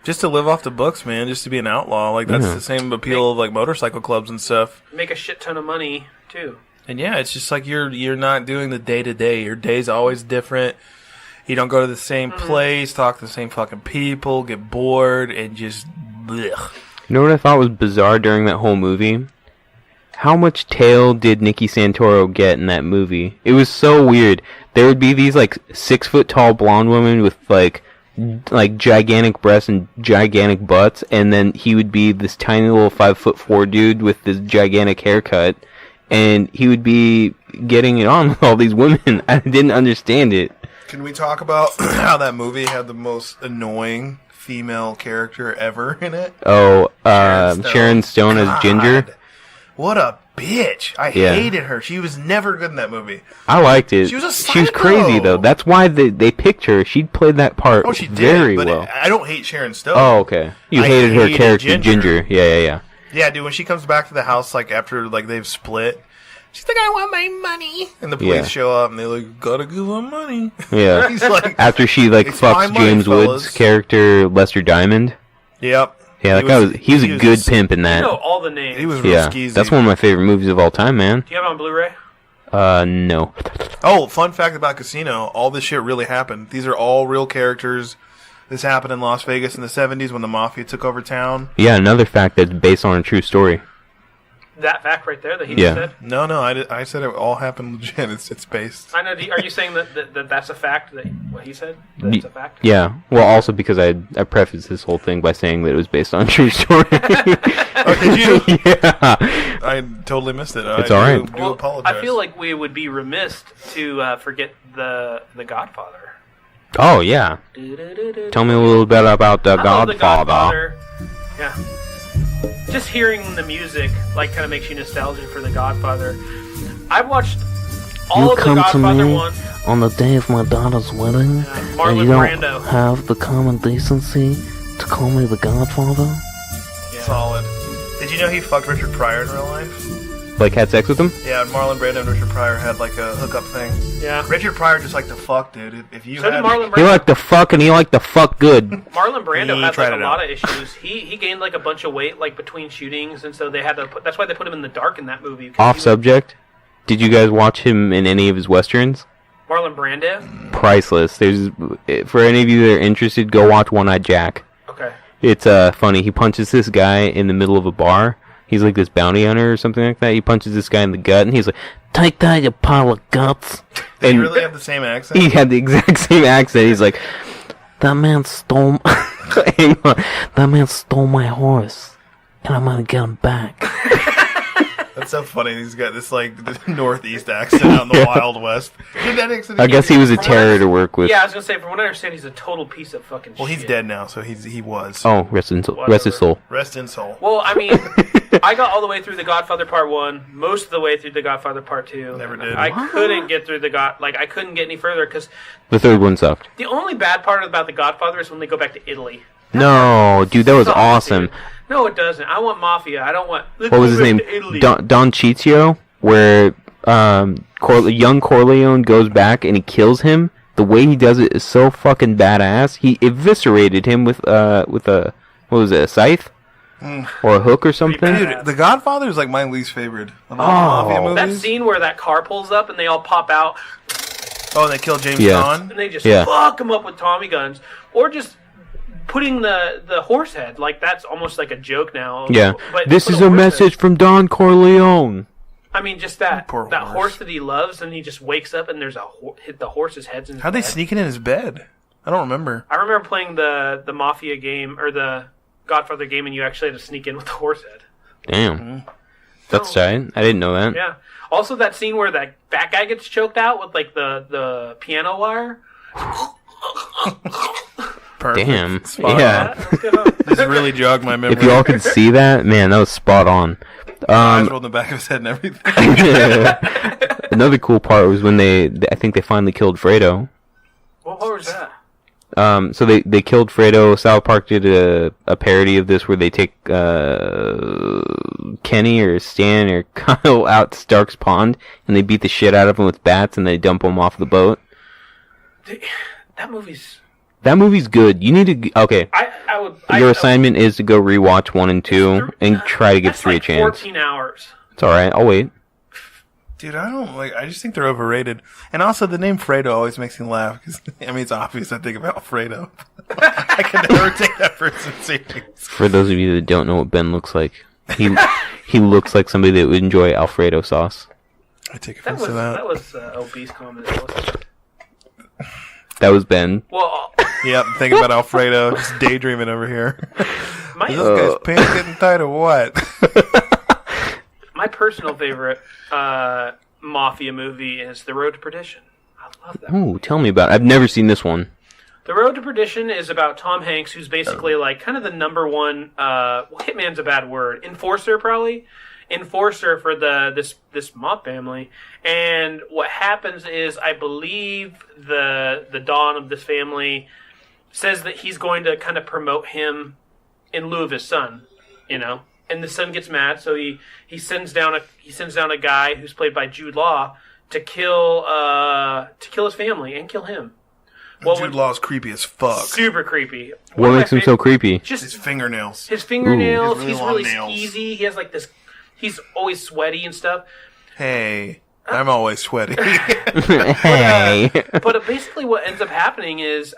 Just to live off the books, man. Just to be an outlaw. Like, that's the same appeal of like motorcycle clubs and stuff. Make a shit ton of money too. And yeah, it's just like you're not doing the day to day. Your day's always different. You don't go to the same place, talk to the same fucking people, get bored, and just blech. You know what I thought was bizarre during that whole movie? How much tail did Nikki Santoro get in that movie? It was so weird. There would be these like 6 foot tall blonde women with like gigantic breasts and gigantic butts, and then he would be this tiny little 5'4" dude with this gigantic haircut, and he would be getting it on with all these women. I didn't understand it. Can we talk about how that movie had the most annoying female character ever in it? Oh, Sharon Stone as Ginger. God, what a bitch. I hated her. She was never good in that movie. I liked it. She was a psycho. She was crazy, though. That's why they picked her. She played that part very well. I don't hate Sharon Stone. Oh, okay. You hated her character, Ginger. Yeah. Yeah, dude, when she comes back to the house, like, after, like, they've split, she's like, I want my money. And the police show up, and they're like, gotta give them money. Yeah. He's like, after she, like, fucks James Woods' character, Lester Diamond. Yep. Yeah, that guy he was a good pimp in that. You know all the names. He was real skeezy. That's one of my favorite movies of all time, man. Do you have it on Blu-ray? No. Oh, fun fact about Casino, all this shit really happened. These are all real characters. This happened in Las Vegas in the 70s when the Mafia took over town. Yeah, another fact that's based on a true story. That fact right there that he just said? No, I said it all happened legit. It's based. I know. Are you saying that that's a fact? That what he said? That's a fact? Yeah. Well, also because I prefaced this whole thing by saying that it was based on a true story. Oh, did you? Yeah. I totally missed it. It's all right. Well, apologize. I feel like we would be remiss to forget the Godfather. Oh, yeah. Tell me a little bit about the Godfather. Yeah. Just hearing the music kind of makes you nostalgic for the Godfather. I've watched all of the Godfather ones. On the day of my daughter's wedding, and you don't have the common decency to call me the Godfather? Yeah. Solid. Did you know he fucked Richard Pryor in real life? Like, had sex with him? Yeah, Marlon Brando and Richard Pryor had, like, a hookup thing. Yeah. Richard Pryor just liked to fuck, dude. If you so did Marlon Brando. He liked to fuck, and he liked to fuck good. Marlon Brando has, like, a lot out. of issues. He gained, like, a bunch of weight, like, between shootings, and so they had to that's why they put him in the dark in that movie. Off subject, did you guys watch him in any of his westerns? Marlon Brando? Priceless. There's, for any of you that are interested, go watch One-Eyed Jack. Okay. It's funny. He punches this guy in the middle of a bar. He's like this bounty hunter or something like that. He punches this guy in the gut, and he's like, "Take that, you pile of guts." Did he really have the same accent? He had the exact same accent. He's like, "That man stole... that man stole my horse, and I'm gonna get him back." That's so funny. He's got this, like, this Northeast accent out in the Wild West. Dude, that accent I guess he was a terror to work with. Yeah, I was gonna say, from what I understand, he's a total piece of fucking shit. Well, he's dead now, so he was. Oh, rest his soul. Rest in soul. Well, I mean, I got all the way through The Godfather Part 1, most of the way through The Godfather Part 2. Never did. I couldn't get through I couldn't get any further, because The third one sucked. the only bad part about The Godfather is when they go back to Italy. No, dude, that was Sucks, awesome. dude. No, it doesn't. I want Mafia. I don't want... What was his name? Don Ciccio, where young Corleone goes back and he kills him. The way he does it is so fucking badass. He eviscerated him with a what was it, a scythe or a hook or something? Dude, The Godfather is like my least favorite of all the Mafia That movies. scene where that car pulls up and they all pop out Oh, and they kill James Yeah. Bond. and they just Yeah. fuck him up with Tommy guns, or just putting the horse head, like, that's almost like a joke now. Yeah. But This put is a a horse message head. from Don Corleone. I mean, just that Poor that horse. horse that he loves, and he just wakes up and there's hit the horse's head's in his How'd they bed. sneak it in his bed? I don't remember. I remember playing the Mafia game, or the Godfather game, and you actually had to sneak in with the horse head. Damn. That's tight. I didn't know that. Yeah. Also, that scene where that fat guy gets choked out with, like, the piano wire. Perfect. Damn. Spot Yeah. on. This really jogged my memory. If you all could see that, man, that was spot on. Eyes rolled in the back of his head and everything. Another cool part was when I think they finally killed Fredo. What was that? So they killed Fredo. South Park did a parody of this where they take Kenny or Stan or Kyle out to Stark's Pond and they beat the shit out of him with bats and they dump him off the boat. That movie's... That movie's good. You need to... Okay. Your assignment is to go rewatch 1 and 2 and try to give 3 a chance. 14 hours. It's alright. I'll wait. Dude, I just think they're overrated. And also, the name Fredo always makes me laugh. Cause, I mean, it's obvious I think about Fredo. I can never take that person serious. For those of you that don't know what Ben looks like, he looks like somebody that would enjoy Alfredo sauce. I take offense to that. That was obese comment. That was Ben. Well, yep, thinking about Alfredo, just daydreaming over here. Is this guy's pants getting tight or what? My personal favorite mafia movie is The Road to Perdition. I love that. Ooh, tell me about it. I've never seen this one. The Road to Perdition is about Tom Hanks, who's basically like kind of the number one. Hitman's a bad word. Enforcer, probably. Enforcer for this mob family. And what happens is, I believe the Don of this family says that he's going to kind of promote him in lieu of his son, you know. And the son gets mad, so he sends down a guy who's played by Jude Law to kill his family and kill him. Well, Jude Law's creepy as fuck. Super creepy. What makes him so creepy? Just his fingernails. His fingernails. Ooh, he's really skeezy. He has like this. He's always sweaty and stuff. Hey, I'm always sweaty. Hey. But basically, what ends up happening is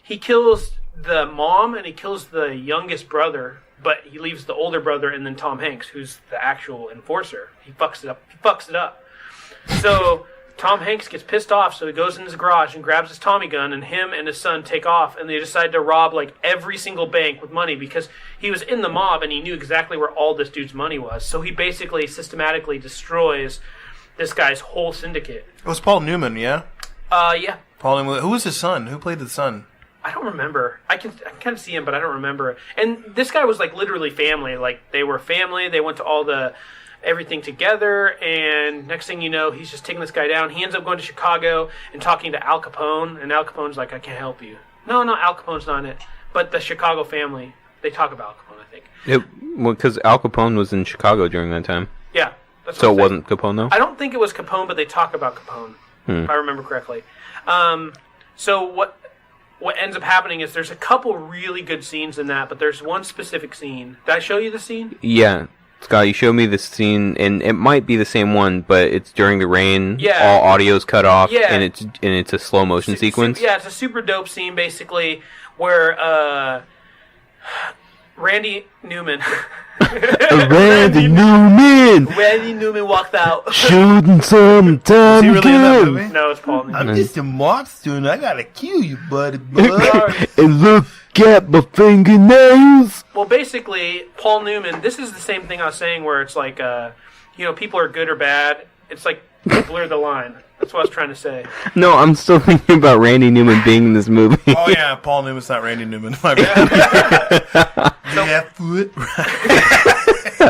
he kills the mom and he kills the youngest brother. But he leaves the older brother and then Tom Hanks, who's the actual enforcer. He fucks it up. So Tom Hanks gets pissed off, so he goes in his garage and grabs his Tommy gun, and him and his son take off, and they decide to rob like every single bank with money because he was in the mob and he knew exactly where all this dude's money was. So he basically systematically destroys this guy's whole syndicate. It was Paul Newman, yeah? Yeah. Paul Newman. Who was his son? Who played the son? I don't remember. I can kind of see him, but I don't remember. And this guy was like literally family. Like they were family. They went to everything together. And next thing you know, he's just taking this guy down. He ends up going to Chicago and talking to Al Capone. And Al Capone's like, I can't help you. No, Al Capone's not it. But the Chicago family, they talk about Al Capone, I think. Because Al Capone was in Chicago during that time. Yeah. So it wasn't Capone, though? I don't think it was Capone, but they talk about Capone, if I remember correctly. So what ends up happening is there's a couple really good scenes in that, but there's one specific scene. Did I show you the scene? Yeah. Scott, you showed me the scene, and it might be the same one, but it's during the rain. Yeah. All audio's cut off, yeah. and it's a slow motion sequence. Yeah, it's a super dope scene, basically, where Randy Newman... Randy Newman walked out. Shooting some time. Is he really in that movie? No, it's Paul Newman. I'm just a mobster and I gotta kill you, buddy. And look at my fingernails. Well, basically, Paul Newman, this is the same thing I was saying where it's like, people are good or bad. It's like, blur the line. That's what I was trying to say. No, I'm still thinking about Randy Newman being in this movie. Oh, yeah, Paul Newman's not Randy Newman. My bad.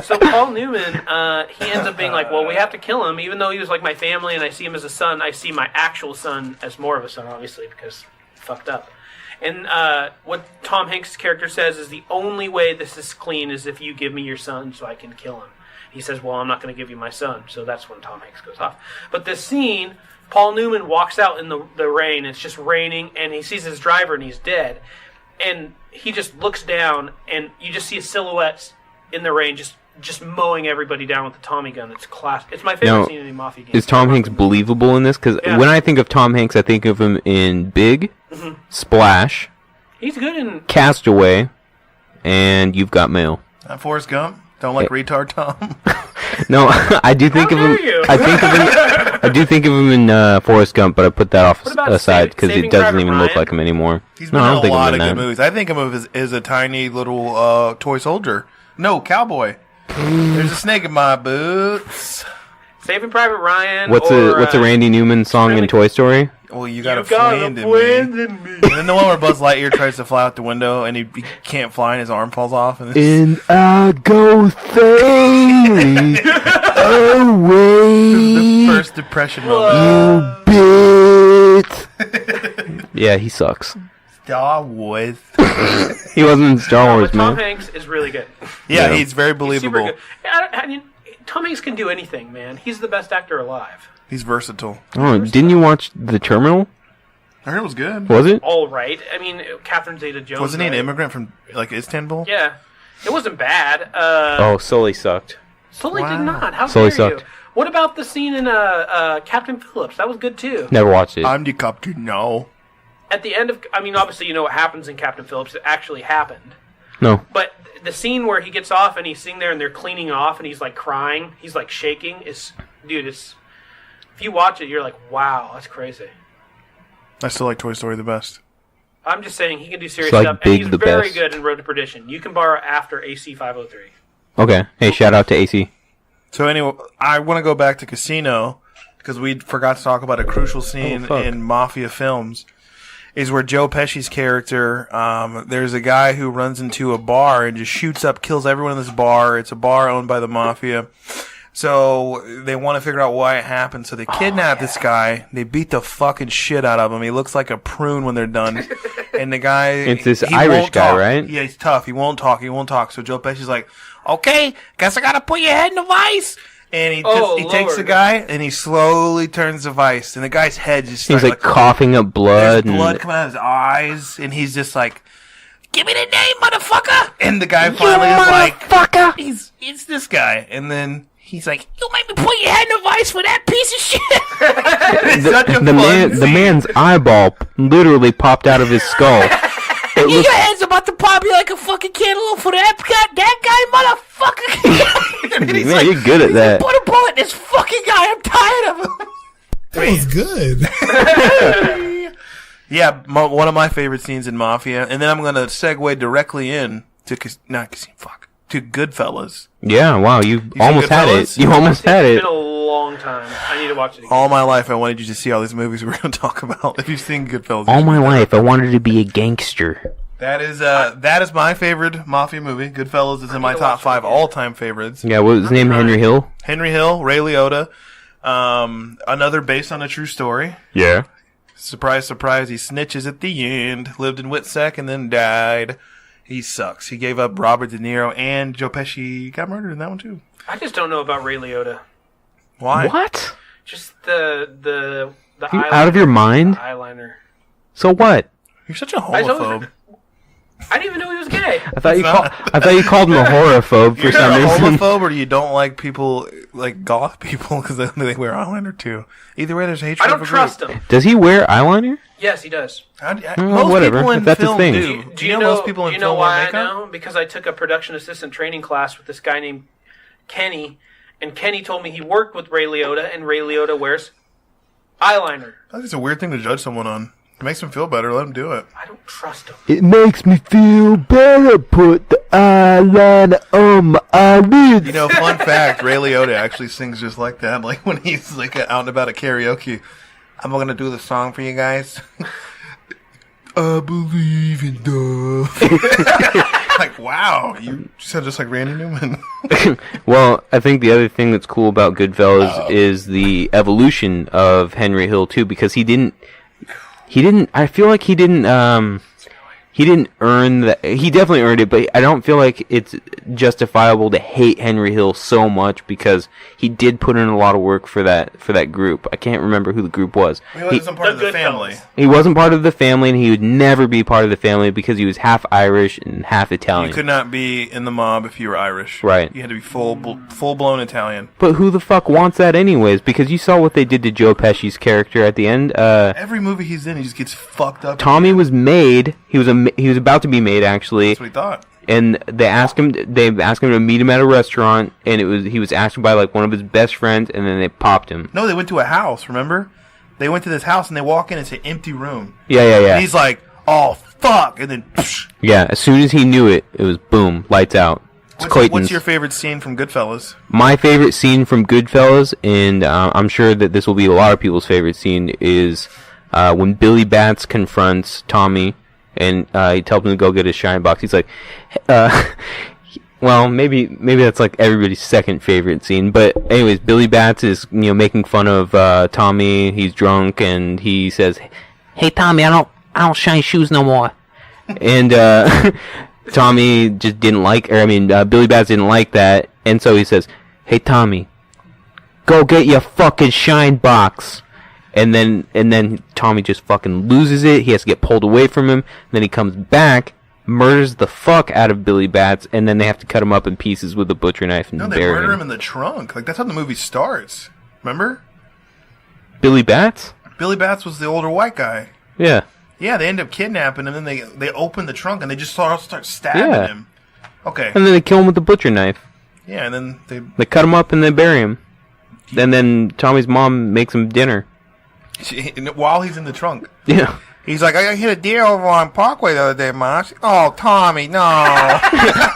So Paul Newman, he ends up being like, well, we have to kill him. Even though he was like my family and I see him as a son, I see my actual son as more of a son, obviously, because he fucked up. And what Tom Hanks' character says is the only way this is clean is if you give me your son so I can kill him. He says, well, I'm not going to give you my son. So that's when Tom Hanks goes off. But this scene, Paul Newman walks out in the rain. It's just raining, and he sees his driver, and he's dead. And he just looks down, and you just see a silhouette in the rain just mowing everybody down with the Tommy gun. It's classic. It's my favorite scene in a mafia game. Is Tom Hanks believable in this? Because when I think of Tom Hanks, I think of him in Big, Splash. He's good in Castaway, and You've Got Mail. Forrest Gump. Don't like retard Tom. No, I do think of him. I do think of him in Forrest Gump, but I put that off aside because he doesn't even look like him anymore. He's been in a lot of good movies. I think of him as a tiny little toy soldier. No, cowboy. There's a snake in my boots. Saving Private Ryan. What's a Randy Newman song in Toy Story? Well, you got a friend in me. And then the one where Buzz Lightyear tries to fly out the window and he can't fly and his arm falls off. And I go sailing away. The first depression moment. You bit. Yeah, he sucks. Star Wars. He wasn't in Star Wars, man. Tom Hanks is really good. Yeah, he's very believable. He's super good. Tom Hanks can do anything, man. He's the best actor alive. He's versatile. Oh, didn't you watch The Terminal? I heard it was good. Was it? All right. I mean, Catherine Zeta-Jones. Wasn't he an immigrant from, Istanbul? Yeah. It wasn't bad. Sully sucked. Sully did not. How Sully dare sucked. you? What about the scene in Captain Phillips? That was good too. Never watched it. I'm the captain now. At the end of, I mean, obviously you know what happens in Captain Phillips. It actually happened. No. But the scene where he gets off and he's sitting there and they're cleaning off and he's like crying, he's like shaking. Dude, if you watch it, you're like, wow, that's crazy. I still like Toy Story the best. I'm just saying he can do serious It's like stuff, Big and he's the very best. good in Road to Perdition. You can borrow after AC 503. Okay. Hey, shout out to AC. So anyway, I want to go back to Casino because we forgot to talk about a crucial scene in mafia films. Is where Joe Pesci's character, there's a guy who runs into a bar and just shoots up, kills everyone in this bar. It's a bar owned by the mafia. So they want to figure out why it happened. So they kidnap this guy. They beat the fucking shit out of him. He looks like a prune when they're done. And the guy... It's this he Irish won't guy, talk. right? Yeah, he's tough. He won't talk. So Joe Pesci's like, okay, guess I gotta put your head in the vice. And he takes the guy and he slowly turns the vice. And the guy's head just He's starts like coughing up blood. there's blood coming out of his eyes. And he's just like, give me the name, motherfucker. And the guy finally is like, motherfucker. It's this guy. And then he's like, you made me put your head in the vice for that piece of shit. The man's eyeball literally popped out of his skull. Your head's about to pop you like a fucking cantaloupe for that guy, motherfucker. Man, you're good at that. Put a bullet in this fucking guy. I'm tired of him. That was good. Yeah, one of my favorite scenes in Mafia. And then I'm going to segue directly in to Goodfellas. Yeah, wow, you almost had it. Goodfellas? You almost had It's it. been a long time. I need to watch it again. All my life, I wanted you to see all these movies we're going to talk about. If you've seen Goodfellas. All my life, I wanted to be a gangster. That is my favorite Mafia movie. Goodfellas is in my top 5 all-time favorites. Yeah, what was his name? Henry Hill? Henry Hill, Ray Liotta. Another based on a true story. Yeah. Surprise, surprise, he snitches at the end. Lived in Witsec and then died. He sucks. He gave up Robert De Niro, and Joe Pesci got murdered in that one too. I just don't know about Ray Liotta. Why? What? Just the You out of your mind? eyeliner. So what? You're such a homophobe. I didn't even know he was gay. I thought you called him a horrorphobe for You're some a reason. homophobe, or you don't like people, like goth people, because they wear eyeliner too. Either way, there's hatred. I don't trust him. Does he wear eyeliner? Yes, he does. Most whatever. people in If that's his film thing. do. Do you know most people in do you know film why wear I makeup? know? Because I took a production assistant training class with this guy named Kenny, and Kenny told me he worked with Ray Liotta, and Ray Liotta wears eyeliner. I think it's a weird thing to judge someone on. It makes them feel better. Let them do it. I don't trust him. It makes me feel better. Put the eyeliner on my eyelids. You know, fun fact: Ray Liotta actually sings just like that. Like when he's like out and about at karaoke. I'm gonna do the song for you guys. I believe in love. Like, wow, you sound just like Randy Newman. Well, I think the other thing that's cool about Goodfellas is the evolution of Henry Hill too, because he didn't. I feel like he didn't earn that. He definitely earned it, but I don't feel like it's justifiable to hate Henry Hill so much because he did put in a lot of work for that group. I can't remember who the group was. He wasn't part of the family. He wasn't part of the family, and he would never be part of the family because he was half Irish and half Italian. You could not be in the mob if you were Irish. Right. You had to be full-blown Italian. But who the fuck wants that anyways? Because you saw what they did to Joe Pesci's character at the end. Every movie he's in, he just gets fucked up. Tommy was made. He was about to be made, actually. That's what he thought. And they asked him to meet him at a restaurant, and he was asked by like one of his best friends, and then they popped him. No, they went to a house. Remember, they went to this house and they walk in. It's an empty room. Yeah. And he's like, "Oh fuck!" And then, psh. Yeah. As soon as he knew it, it was boom, lights out. What's your favorite scene from Goodfellas? My favorite scene from Goodfellas, and I'm sure that this will be a lot of people's favorite scene, is when Billy Batts confronts Tommy. And he tells him to go get his shine box. He's like, well, maybe that's like everybody's second favorite scene. But anyways, Billy Batts is making fun of Tommy. He's drunk, and he says, "Hey Tommy, I don't shine shoes no more." And Tommy just didn't like, Billy Batts didn't like that, and so he says, "Hey Tommy, go get your fucking shine box." And then Tommy just fucking loses it. He has to get pulled away from him. Then he comes back, murders the fuck out of Billy Bats, and then they have to cut him up in pieces with a butcher knife and No, they bury murder him in the trunk. Like, that's how the movie starts. Remember? Billy Bats? Billy Bats was the older white guy. Yeah. Yeah, they end up kidnapping him, and then they open the trunk, and they just start stabbing him. Okay. And then they kill him with the butcher knife. Yeah, and then they cut him up and they bury him. And then Tommy's mom makes him dinner. While he's in the trunk. Yeah. He's like, I hit a deer over on Parkway the other day, Mom. Oh, Tommy, no.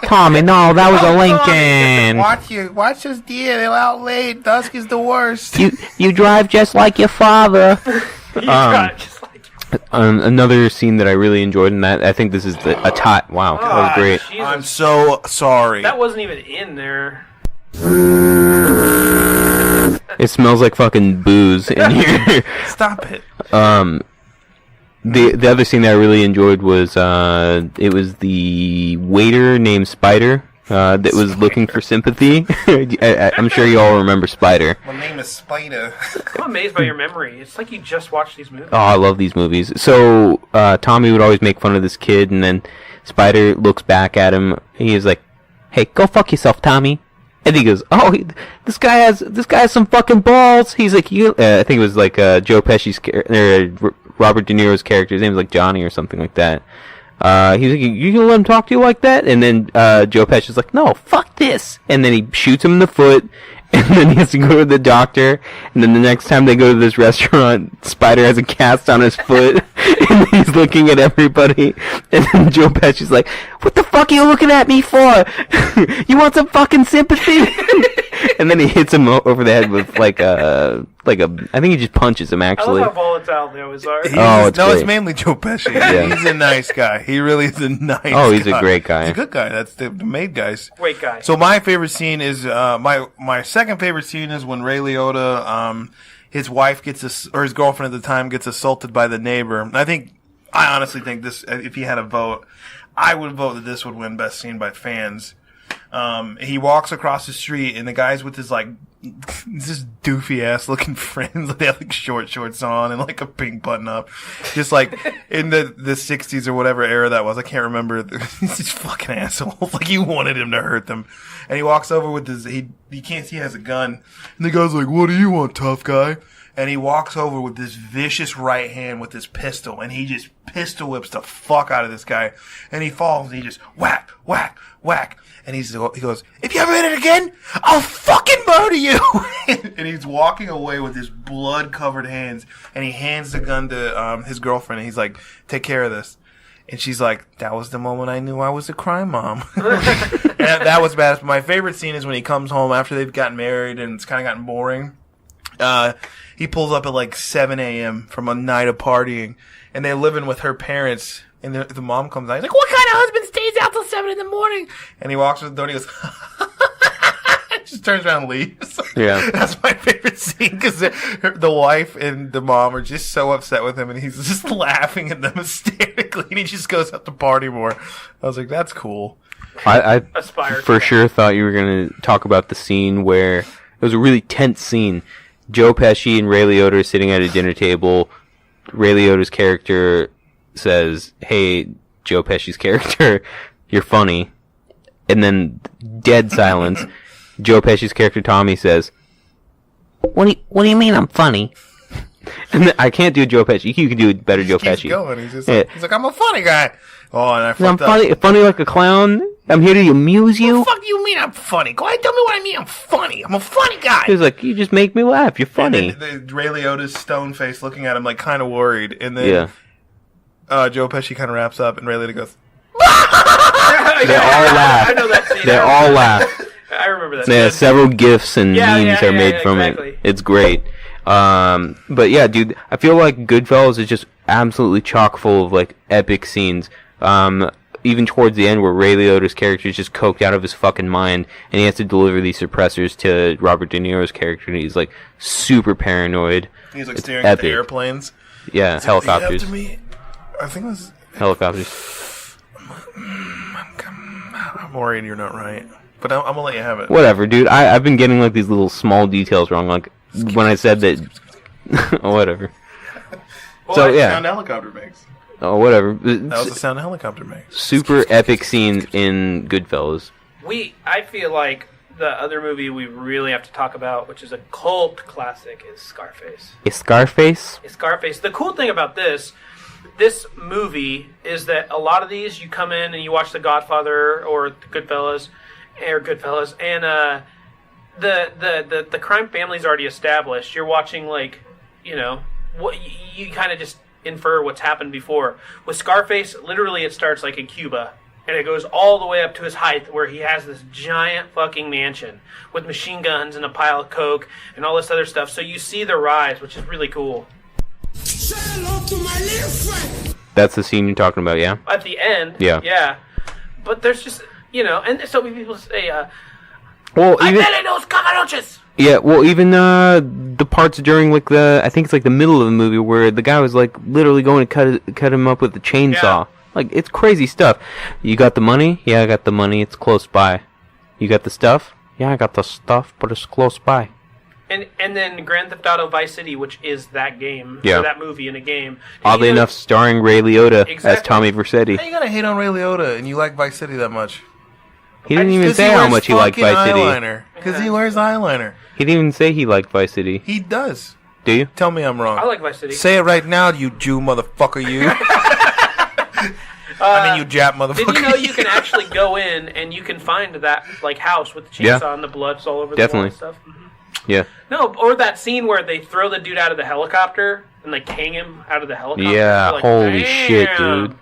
Tommy, no, that was a Lincoln. Watch this deer. They're out late. Dusk is the worst. You drive just like your father. Another scene that I really enjoyed, and that I think this is a tie. Wow, that was great. Jesus. I'm so sorry. That wasn't even in there. It smells like fucking booze in here. Stop it. The other scene that I really enjoyed was it was the waiter named Spider that was looking for sympathy. I'm sure you all remember Spider. My name is Spider. I'm amazed by your memory. It's like you just watched these movies. Oh, I love these movies. So Tommy would always make fun of this kid, and then Spider looks back at him. He's like, "Hey, go fuck yourself, Tommy." And he goes, "Oh, this guy has some fucking balls." He's like, I think it was like Joe Pesci's Robert De Niro's character. His name was like Johnny or something like that. He's like, "You gonna let him talk to you like that?" And then Joe Pesci's like, "No, fuck this." And then he shoots him in the foot. And then he has to go to the doctor. And then the next time they go to this restaurant, Spider has a cast on his foot. And he's looking at everybody. And then Joe Pesci's like, "What the fuck are you looking at me for? You want some fucking sympathy?" And then he hits him over the head with like a, I think he just punches him actually. I love how volatile they always are. It's mainly Joe Pesci. Yeah. He's a nice guy. He really is a nice guy. Oh, he's a great guy. He's a good guy. That's the maid guys. Great guy. So my favorite scene is, my second favorite scene is when Ray Liotta, his wife or his girlfriend at the time gets assaulted by the neighbor. I honestly think this, if he had a vote, I would vote that this would win best scene by fans. He walks across the street and the guy's with his this doofy ass looking friends. They have like short shorts on and like a pink button up. Just like in the 60s or whatever era that was. I can't remember. He's just fucking assholes. Like you wanted him to hurt them. And he walks over with he can't see he has a gun. And the guy's like, "What do you want, tough guy?" And he walks over with this vicious right hand with his pistol, and he just pistol whips the fuck out of this guy. And he falls, and he just whack, whack, whack. And he goes, "If you ever hit it again, I'll fucking murder you." And he's walking away with his blood-covered hands, and he hands the gun to his girlfriend, and he's like, "Take care of this." And she's like, "That was the moment I knew I was a crime mom." And that was bad. But my favorite scene is when he comes home after they've gotten married, and it's kind of gotten boring. He pulls up at like 7 a.m. from a night of partying, and they're living with her parents. And the mom comes out. He's like, "What kind of husband stays out till 7 in the morning?" And he walks to the door and he goes, just turns around and leaves. Yeah. That's my favorite scene because the wife and the mom are just so upset with him, and he's just laughing at them hysterically, and he just goes out to party more. I was like, that's cool. I for sure thought you were going to talk about the scene where it was a really tense scene. Joe Pesci and Ray Liotta are sitting at a dinner table. Ray Liotta's character says, "Hey, Joe Pesci's character, you're funny." And then dead silence. Joe Pesci's character Tommy says, "What do you mean I'm funny?" And I can't do Joe Pesci. You can do better Joe Pesci. He's like, "I'm a funny guy." Oh, and I fucked I'm funny like a clown. I'm here to amuse you. What the fuck do you mean I'm funny? Go ahead, tell me what I mean. I'm funny. I'm a funny guy. He was like, "You just make me laugh. You're funny." And then Ray Liotta's stone face looking at him like kind of worried. And then Joe Pesci kind of wraps up and Ray Liotta goes, They all laugh. I know that scene. They all laugh. I remember that. Yeah, several GIFs and memes are made from it. It's great. But yeah, dude, I feel like Goodfellas is just absolutely chock full of like epic scenes. Even towards the end where Ray Liotta's character is just coked out of his fucking mind and he has to deliver these suppressors to Robert De Niro's character and he's like super paranoid. He's like staring at the airplanes. Yeah, helicopters. I think it was helicopters. I'm worried you're not right. But I'm gonna let you have it. Whatever, dude. I've been getting like these little small details wrong. Like when I said that. Whatever. Well, so I yeah. found helicopter makes. Oh, whatever. That was the sound a helicopter makes. Super epic scene in Goodfellas. I feel like the other movie we really have to talk about, which is a cult classic, is Scarface. Is Scarface? Scarface. The cool thing about this movie is that a lot of these, you come in and you watch The Godfather or Goodfellas, and the crime family's already established. You're watching, like, you know, what you kind of just infer what's happened before. With Scarface, literally it starts like in Cuba, and it goes all the way up to his height where he has this giant fucking mansion with machine guns and a pile of coke and all this other stuff. So you see the rise, which is really cool. Say hello to my little friend. That's the scene you're talking about, yeah? At the end, Yeah. yeah. But there's just, you know, and so many people say, Well, I even bet those cockroaches. yeah, well, even the parts during like I think it's like the middle of the movie where the guy was like literally going to cut him up with the chainsaw. Yeah. Like, it's crazy stuff. You got the money? Yeah, I got the money. It's close by. You got the stuff? Yeah, I got the stuff, but it's close by. And then Grand Theft Auto Vice City, which is that game, Yeah. or that movie in a game. Oddly enough, starring Ray Liotta as Exactly. Tommy Vercetti. How you gonna hate on Ray Liotta and you like Vice City that much? He didn't even say how much he liked Vice City. Because he wears eyeliner. He didn't even say he liked Vice City. He does. Do you? Tell me I'm wrong. I like Vice City. Say it right now, you Jew motherfucker, you. I mean, you Jap motherfucker. Did you know you can actually go in and you can find that like house with the chainsaw Yeah. and the blood's all over Definitely. the wall and stuff? Mhm. Yeah. No, or that scene where they throw the dude out of the helicopter and like hang him out of the helicopter. Yeah, You're like, holy shit, "Damn." dude.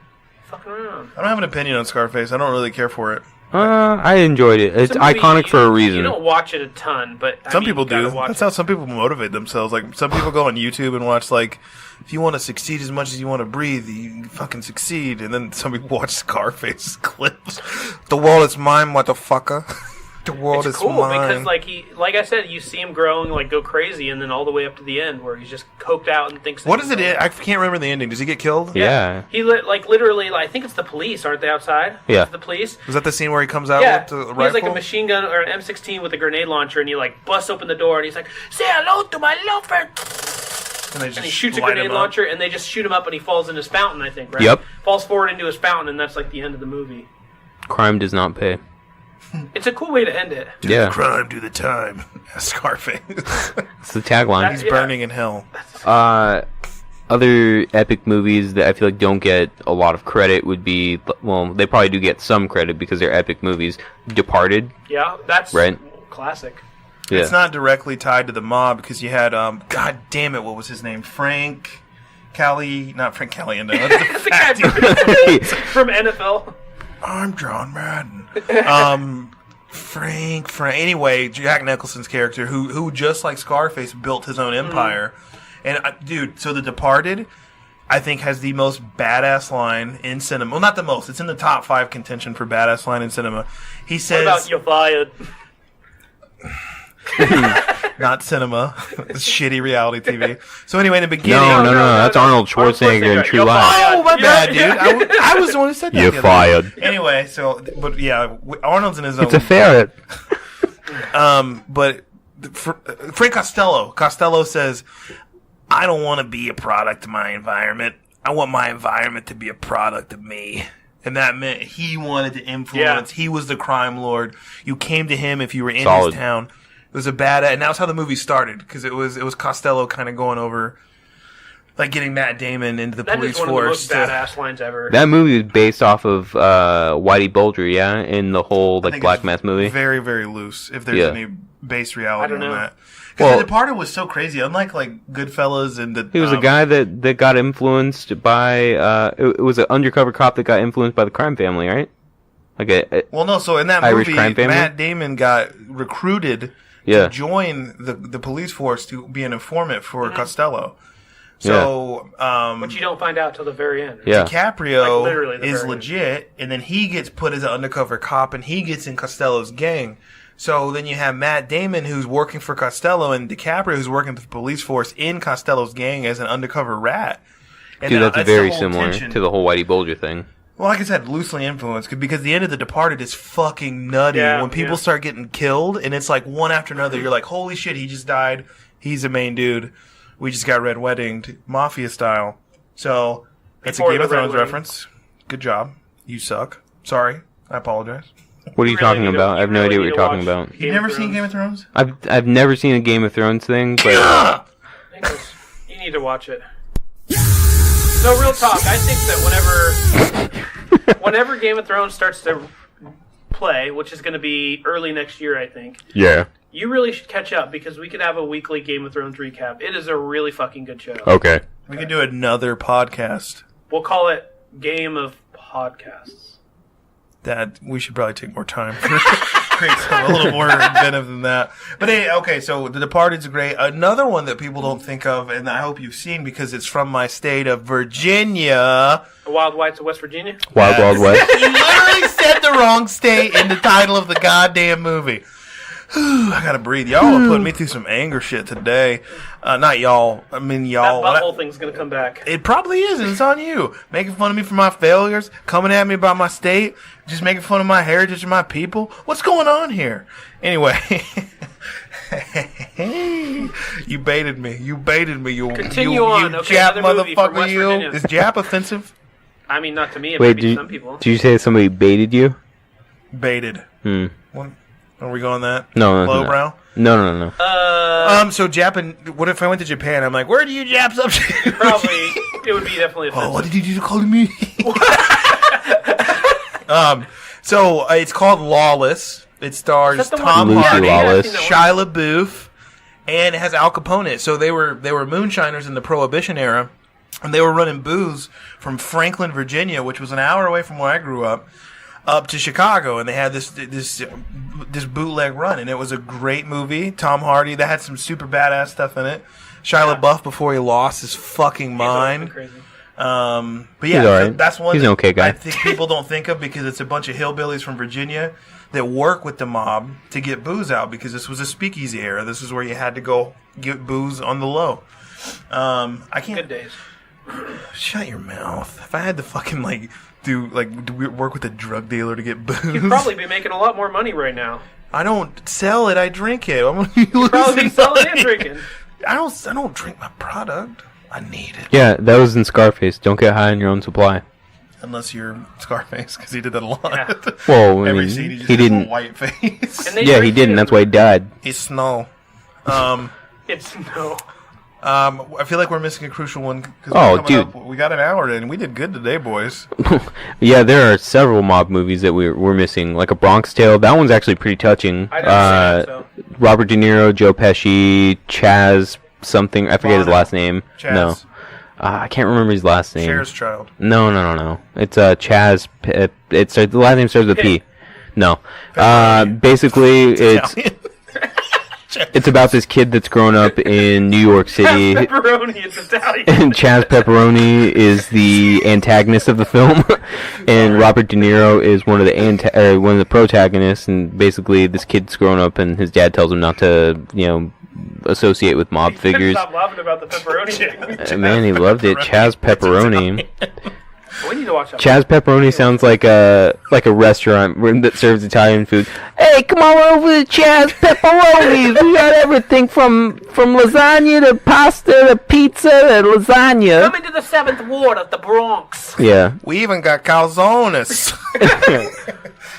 Fucking around. I don't have an opinion on Scarface. I don't really care for it. I enjoyed it. It's a movie iconic for a You reason. don't watch it a ton, but Some you people gotta do. watch That's it. how some people motivate themselves. Like, some people go on YouTube and watch, like, if you want to succeed as much as you want to breathe, you can fucking succeed. And then some people watch Scarface clips. The world is mine, motherfucker. The world It's is cool mine. because, like I said, you see him growing, like go crazy, and then all the way up to the end where he's just coked out and thinks. What is it? I can't remember the ending. Does he get killed? Yeah. He literally, I think it's the police, aren't they outside? Yeah. It's the police. Was that the scene where he comes out Yeah, with the he rifle? has like a machine gun or an M16 with a grenade launcher, and he like busts open the door, and he's like, "Say hello to my little friend," and and he shoots a light grenade him up. launcher, and they just shoot him up, and he falls in his fountain, I think, right? Yep. Falls forward into his fountain, and that's like the end of the movie. Crime does not pay. It's a cool way to end it. Do Yeah. the crime, do the time. Scarface. It's the tagline. He's Yeah. burning in hell. Other epic movies that I feel like don't get a lot of credit would be, well, they probably do get some credit because they're epic movies. Departed. Yeah, that's Right. classic. Yeah. It's not directly tied to the mob because you had, God damn it, what was his name? Frank Cali, not Frank Caliendo. That's the guy from NFL. I'm John Madden. Frank. Anyway, Jack Nicholson's character, who just like Scarface, built his own empire. And dude, so The Departed, I think, has the most badass line in cinema. Well, not the most. It's in the top 5 contention for badass line in cinema. He What says, about you're fired? not cinema, shitty reality TV. So anyway, in the beginning, No, that's Arnold Schwarzenegger in True Lies. Oh, my bad, dude. I was the one who said that. You're the other day. fired. Anyway, so, but yeah, Arnold's in his own. It's a ferret. But Frank Costello says, I don't want to be a product of my environment. I want my environment to be a product of me. And that meant he wanted to influence. Yeah. He was the crime lord. You came to him if you were in Solid. his town. It was a bad, and that's how the movie started, because it was Costello kind of going over, like, getting Matt Damon into the That police is one of the force. most badass lines ever. That movie was based off of Whitey Bulger, yeah? In the whole, I like, think Black it's Mass movie. Very, very loose, if there's Yeah. any base reality I don't on know. that. Because Well- The Departed was so crazy. Unlike, like, Goodfellas and the... He was a guy that got influenced by, it was an undercover cop that got influenced by the crime family, right? Like a Well, no, so in that Irish movie, crime family? Matt Damon got recruited Yeah. to join the police force to be an informant for Mm-hmm. Costello. So, Which you don't find out till the very end. Yeah. DiCaprio Like, literally the is very legit, and then he gets put as an undercover cop, and he gets in Costello's gang. So then you have Matt Damon, who's working for Costello, and DiCaprio, who's working for the police force in Costello's gang as an undercover rat. And Dude, that's the very whole similar tension. to the whole Whitey Bulger thing. Well, like I said, loosely influenced, because the end of The Departed is fucking nutty. Yeah, when people yeah. start getting killed, and it's like one after another, you're like, holy shit, he just died. He's the main dude. We just got red weddinged, mafia style. So, That's a Before Game the of Thrones Red Wedding. reference. Good job. You suck. Sorry. I apologize. What are you talking about? I have no idea what you're talking about. You've never seen Game of Thrones? I've never seen a Game of Thrones thing, but You need to watch it. No, real talk. I think that whenever Game of Thrones starts to play, which is going to be early next year, I think. yeah. You really should catch up because we could have a weekly Game of Thrones recap. It is a really fucking good show. Okay. We can do another podcast. We'll call it Game of Podcasts. That we should probably take more time to create something a little more inventive than that. But hey, okay, so The Departed's great. Another one that people don't think of, and I hope you've seen because it's from my state of Virginia. The Wild Whites of West Virginia? Wild Wild West. You literally said the wrong state in the title of the goddamn movie. I gotta breathe. Y'all are putting me through some anger shit today. Not y'all. I mean, y'all. That butthole thing's going to come back. It probably is, and it's on you. Making fun of me for my failures, coming at me about my state, just making fun of my heritage and my people. What's going on here? Anyway. You baited me. You Continue on. Okay, Jap another movie from motherfucker, West you. Virginia. Is Jap offensive? I mean, not to me. It Wait, might be some people. did you say somebody baited you? Baited. What? Are we going that? No. Lowbrow? No. So Japan, what if I went to Japan? I'm like, where do you Japs up to? Probably, it would be definitely offensive. Oh, what did you do to call me? So it's called Lawless. It stars Is that the Tom one- Lucy Hardy, Lawless. Shia LaBeouf, and it has Al Capone. So they were moonshiners in the Prohibition era, and they were running booze from Franklin, Virginia, which was an hour away from where I grew up to Chicago, and they had this bootleg run, and it was a great movie. Tom Hardy, that had some super badass stuff in it. Shia LaBeouf before he lost his fucking mind. Crazy. But He's yeah, all right. that's one He's that an okay guy. I think people don't think of because it's a bunch of hillbillies from Virginia that work with the mob to get booze out because this was a speakeasy era. This is where you had to go get booze on the low. I can't. Good days. Shut your mouth. If I had to fucking do work with a drug dealer to get booze, You'd probably be making a lot more money right now. I don't sell it. I drink it. I'm gonna be Probably losing selling and money. drinking. I don't drink my product. I need it. Yeah, that was in Scarface. Don't get high on your own supply. Unless you're Scarface, because he did that a lot. Yeah. Well, I Every mean, scene he just he has a didn't. white face. And they Yeah, he drink didn't. too. That's why he died. It's snow. It's no. I feel like we're missing a crucial one. 'cause Oh, we're coming dude. up- we got an hour in. We did good today, boys. Yeah, there are several mob movies that we're missing, like A Bronx Tale. That one's actually pretty touching. I didn't see that, so. Robert De Niro, Joe Pesci, Chaz something. I forget his Bono. last name. Chaz. No, I can't remember his last name. Cher's child. No. It's Chaz. The last name starts with P. No. Pepperoni. Basically, it's Italian. it's about this kid that's grown up in New York City. Pepperoni, it's Italian. And Chaz Pepperoni is the antagonist of the film, and Robert De Niro is one of the protagonists. And basically, this kid's grown up, and his dad tells him not to, associate with mob figures. Stop laughing about the pepperoni. Man, he loved it. Chaz Pepperoni. We need to watch that. Chaz Pepperoni sounds like a restaurant that serves Italian food. Hey, come on over to Chaz Pepperoni. We got everything from lasagna to pasta to pizza to lasagna. Come into the 7th Ward of the Bronx. Yeah. We even got calzones.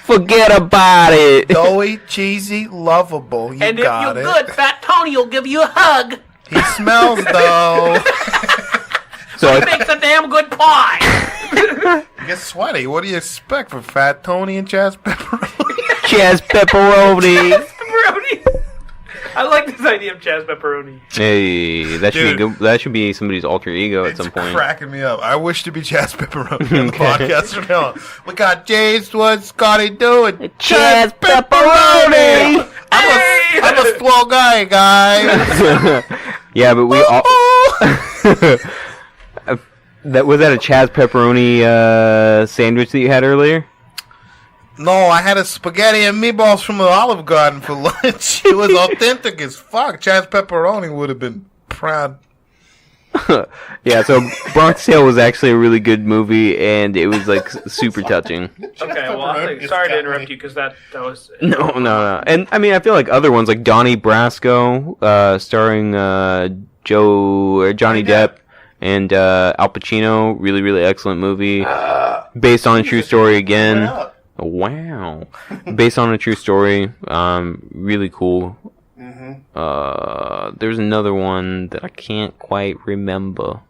Forget about it. Doughy, cheesy, lovable. You And if got you're it. good, Fat Tony will give you a hug. He smells though. So He makes a damn good pie. He gets sweaty. What do you expect from Fat Tony and Chaz Pepperoni? Chaz Pepperoni. Pepperoni. I like this idea of Chaz Pepperoni. Hey, that should be Dude. good. That should be somebody's alter ego at It's some point. cracking me up. I wish to be Chaz Pepperoni on the podcast from now on. We got James. What's Scotty doing? Chaz Pepperoni. I'm a slow guy, guys. Yeah, but we all. Was that a Chaz Pepperoni sandwich that you had earlier? No, I had a spaghetti and meatballs from the Olive Garden for lunch. It was authentic as fuck. Chaz Pepperoni would have been proud. Yeah, so Bronx Tale was actually a really good movie, and it was super touching. Okay, well, sorry to interrupt you because that was. No. And I mean, I feel like other ones like Donnie Brasco, starring Johnny Depp. And Al Pacino, really, really excellent movie. Based on a true story again. Wow. Based on a true story. Really cool. There's another one that I can't quite remember.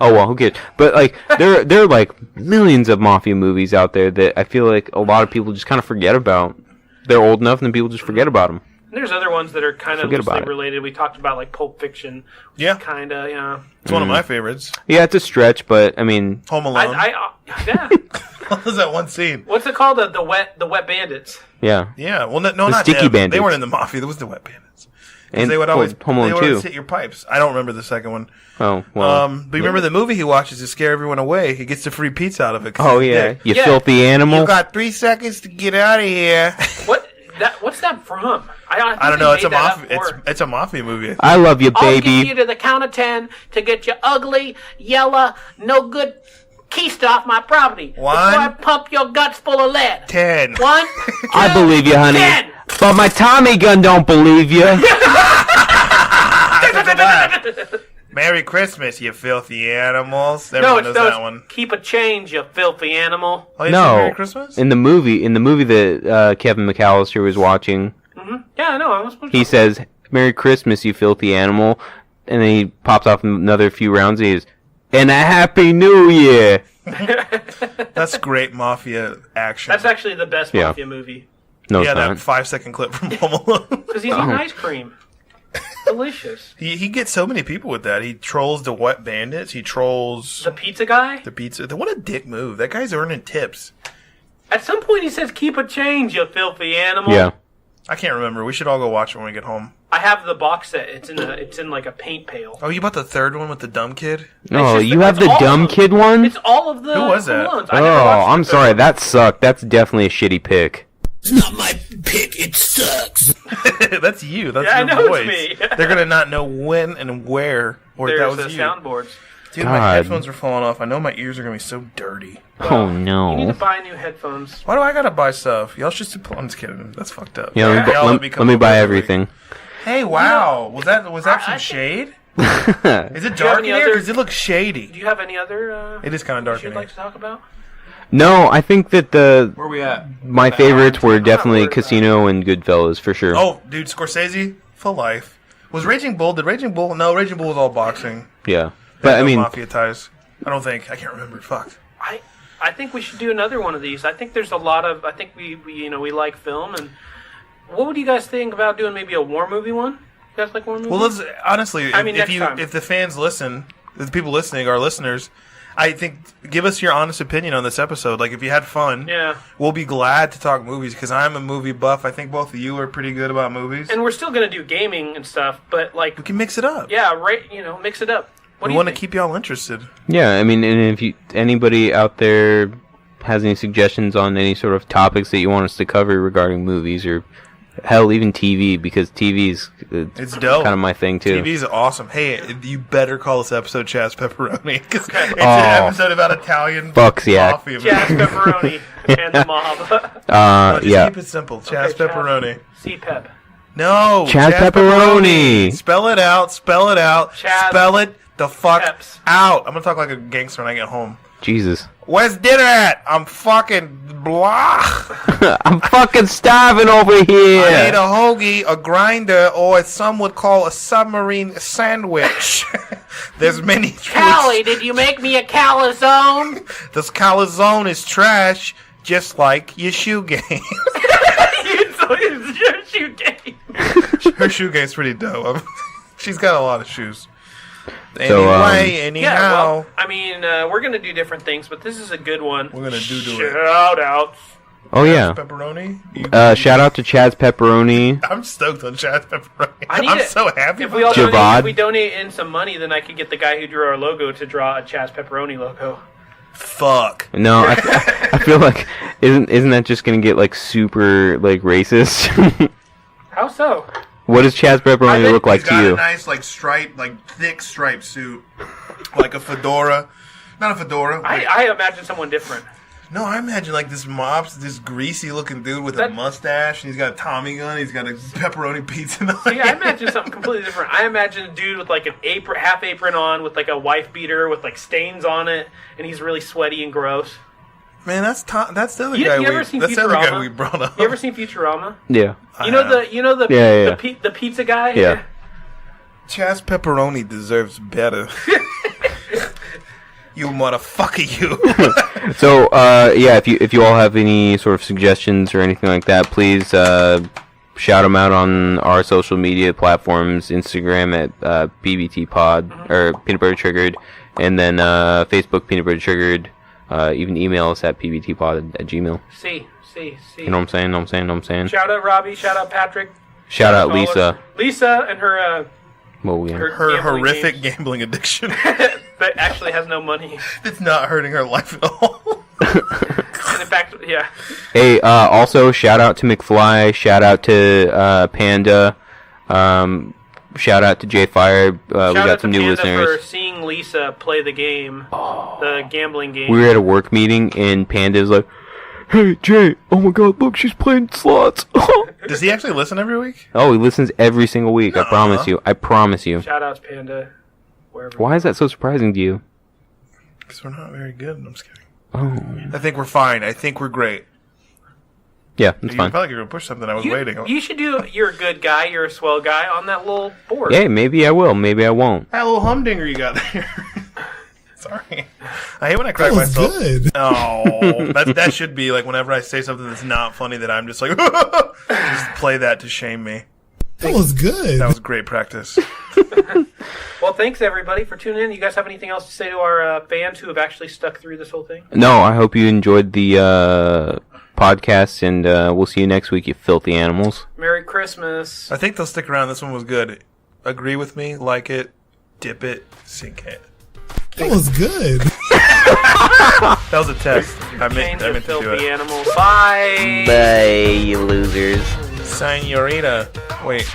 Oh well, who cares? But like, there are like millions of mafia movies out there that I feel like a lot of people just kind of forget about. They're old enough, and then people just forget about them. There's other ones that are kind of loosely related. We talked about like Pulp Fiction. Yeah, kind of. Yeah, it's one of my favorites. Yeah, it's a stretch, but I mean, Home Alone. Yeah. What was that one scene? What's it called? The wet bandits. Yeah. Yeah. Well, no, not Sticky them. Bandits. They weren't in the mafia. There was the wet bandits. And they would always Home Alone 2. Hit your pipes. I don't remember the second one. Oh well. But you remember the movie he watches to scare everyone away? He gets the free pizza out of it. Oh yeah, you filthy animal. You got 3 seconds to get out of here. What's that from? I don't know. It's a mafia. It's a mafia movie. I love you, baby. I'll get you to the count of 10 to get your ugly, yellow, no good keister off my property. 1. Before I pump your guts full of lead. 10. 1. I believe you, honey. 10. But my Tommy gun don't believe you. Merry Christmas, you filthy animals. Everyone knows that one. Keep a change, you filthy animal. Oh, you No, Merry Christmas? in the movie that Kevin McAllister was watching, Yeah, I know. he says, "Merry Christmas, you filthy animal," and then he pops off another few rounds. And he says, "And a Happy New Year." That's great mafia action. That's actually the best mafia movie. No, yeah, it's that not. 5-second clip from Home Alone. Because he's eating ice cream. Delicious. He gets so many people with that. He trolls the wet bandits. He trolls the pizza guy. The pizza. What a dick move. That guy's earning tips. At some point, he says, "Keep a change, you filthy animal." Yeah. I can't remember. We should all go watch it when we get home. I have the box set. It's in like a paint pail. Oh, you bought the third one with the dumb kid? No, you have the dumb kid one? It's all of the. Who was that? Oh, I'm sorry. That sucked. That's definitely a shitty pick. It's not my pick, it sucks. That's you. That's yeah, your I know voice. It's me. They're gonna not know when and where, or There's that was you. soundboards. Dude, my headphones are falling off. I know my ears are gonna be so dirty. Oh no! You need to buy new headphones. Why do I gotta buy stuff? Y'all should. I'm just kidding. That's fucked up. Yeah, let me buy everything. Hey, wow! Was that some shade? Is it dark in here? Because it looks shady. Do you have any other? It is kind of dark in you'd here. like to talk about? No, I think that where we at? My favorites were definitely Casino and Goodfellas for sure. Oh, dude, Scorsese for life. Was Raging Bull? Did Raging Bull? No, Raging Bull was all boxing. Yeah, but I mean, mafia ties. I don't think. I can't remember. Fuck. I think we should do another one of these. I think there's a lot of. I think we like film, and what would you guys think about doing maybe a war movie one? You guys like war movies? Well, let's honestly. next time. If the fans listen, if the people listening, our listeners, I think give us your honest opinion on this episode. Like, if you had fun, we'll be glad to talk movies because I'm a movie buff. I think both of you are pretty good about movies, and we're still gonna do gaming and stuff, but like we can mix it up. Yeah, right. Mix it up. We want to keep y'all interested. Yeah, I mean, and if anybody out there has any suggestions on any sort of topics that you want us to cover regarding movies or hell, even TV, because TV's it's dope. Kind of my thing too. TV's awesome. Hey, you better call this episode Chaz Pepperoni because it's an episode about Italian Bucksiac. Chaz Pepperoni and the mob. Just keep it simple. Chaz Pepperoni. C-Pep. No, Chaz Pepperoni. Spell it out. Spell it out. Chaz spell it the fuck Peps. out. I'm gonna talk like a gangster when I get home. Jesus. Where's dinner at? I'm fucking blah. I'm fucking starving over here. I ate a hoagie, a grinder, or as some would call a submarine sandwich. There's many. Callie, did you make me a calzone? This calzone is trash, just like your shoe game. Your shoe game. Her shoe game's pretty dope. She's got a lot of shoes. Anyhow. Yeah, well, I mean, we're going to do different things, but this is a good one. We're going to do it. Shout outs. Oh, yeah. Pepperoni? Shout out to Chaz Pepperoni. I'm stoked on Chaz Pepperoni. I'm so happy if we donate in some money, then I could get the guy who drew our logo to draw a Chaz Pepperoni logo. Fuck. No, I feel like isn't that just gonna get like super like racist? How so? What does Chaz Pepperoni look like to you? He's got a nice like stripe, like thick striped suit, like a fedora. Not a fedora. I imagine someone different. No, I imagine like this greasy looking dude with a mustache, and he's got a Tommy gun, he's got a pepperoni pizza. See, I imagine something completely different. I imagine a dude with like an apron, half apron on, with like a wife beater with like stains on it, and he's really sweaty and gross. Man, that's the other guy we brought up. You ever seen Futurama? Yeah. You know the the pizza guy? Yeah. Chaz Pepperoni deserves better. You motherfucker, you. So, if you all have any sort of suggestions or anything like that, please shout them out on our social media platforms, Instagram at PBT Pod, or Peanut Butter Triggered, and then Facebook Peanut Butter Triggered, even email us at pbtpod@gmail. See. You know what I'm saying? Shout out Robbie, shout out Patrick. Shout out Lisa. Lisa and her her horrific gambling addiction. That actually has no money. It's not hurting her life at all. And in fact, yeah. Hey, also shout out to McFly. Shout out to Panda. Shout out to Jay Fire. We got some new Panda listeners. For seeing Lisa play the game, the gambling game. We were at a work meeting and Panda's like, "Hey Jay, oh my God, look, she's playing slots." Does he actually listen every week? Oh, he listens every single week. I promise you. Shout out to Panda. Why is that so surprising to you? Because we're not very good. I'm just kidding. Oh. I think we're fine. I think we're great. Yeah, it's fine. You felt like you were going to push something. I was waiting. You should do You're a Good Guy, You're a Swell Guy on that little board. Yeah, maybe I will. Maybe I won't. That little humdinger you got there. Sorry. I hate when I crack myself. Good. Oh, that should be like whenever I say something that's not funny that I'm just like, just play that to shame me. That was good. That was great practice. Well, thanks everybody for tuning in. You guys have anything else to say to our fans who have actually stuck through this whole thing? No, I hope you enjoyed the podcast, and we'll see you next week, you filthy animals. Merry Christmas. I think they'll stick around. This one was good. Agree with me, like it, dip it, sink it. That was good. That was a test. I meant to do filthy it. animals. Bye. Bye, you losers. Senorita. Wait.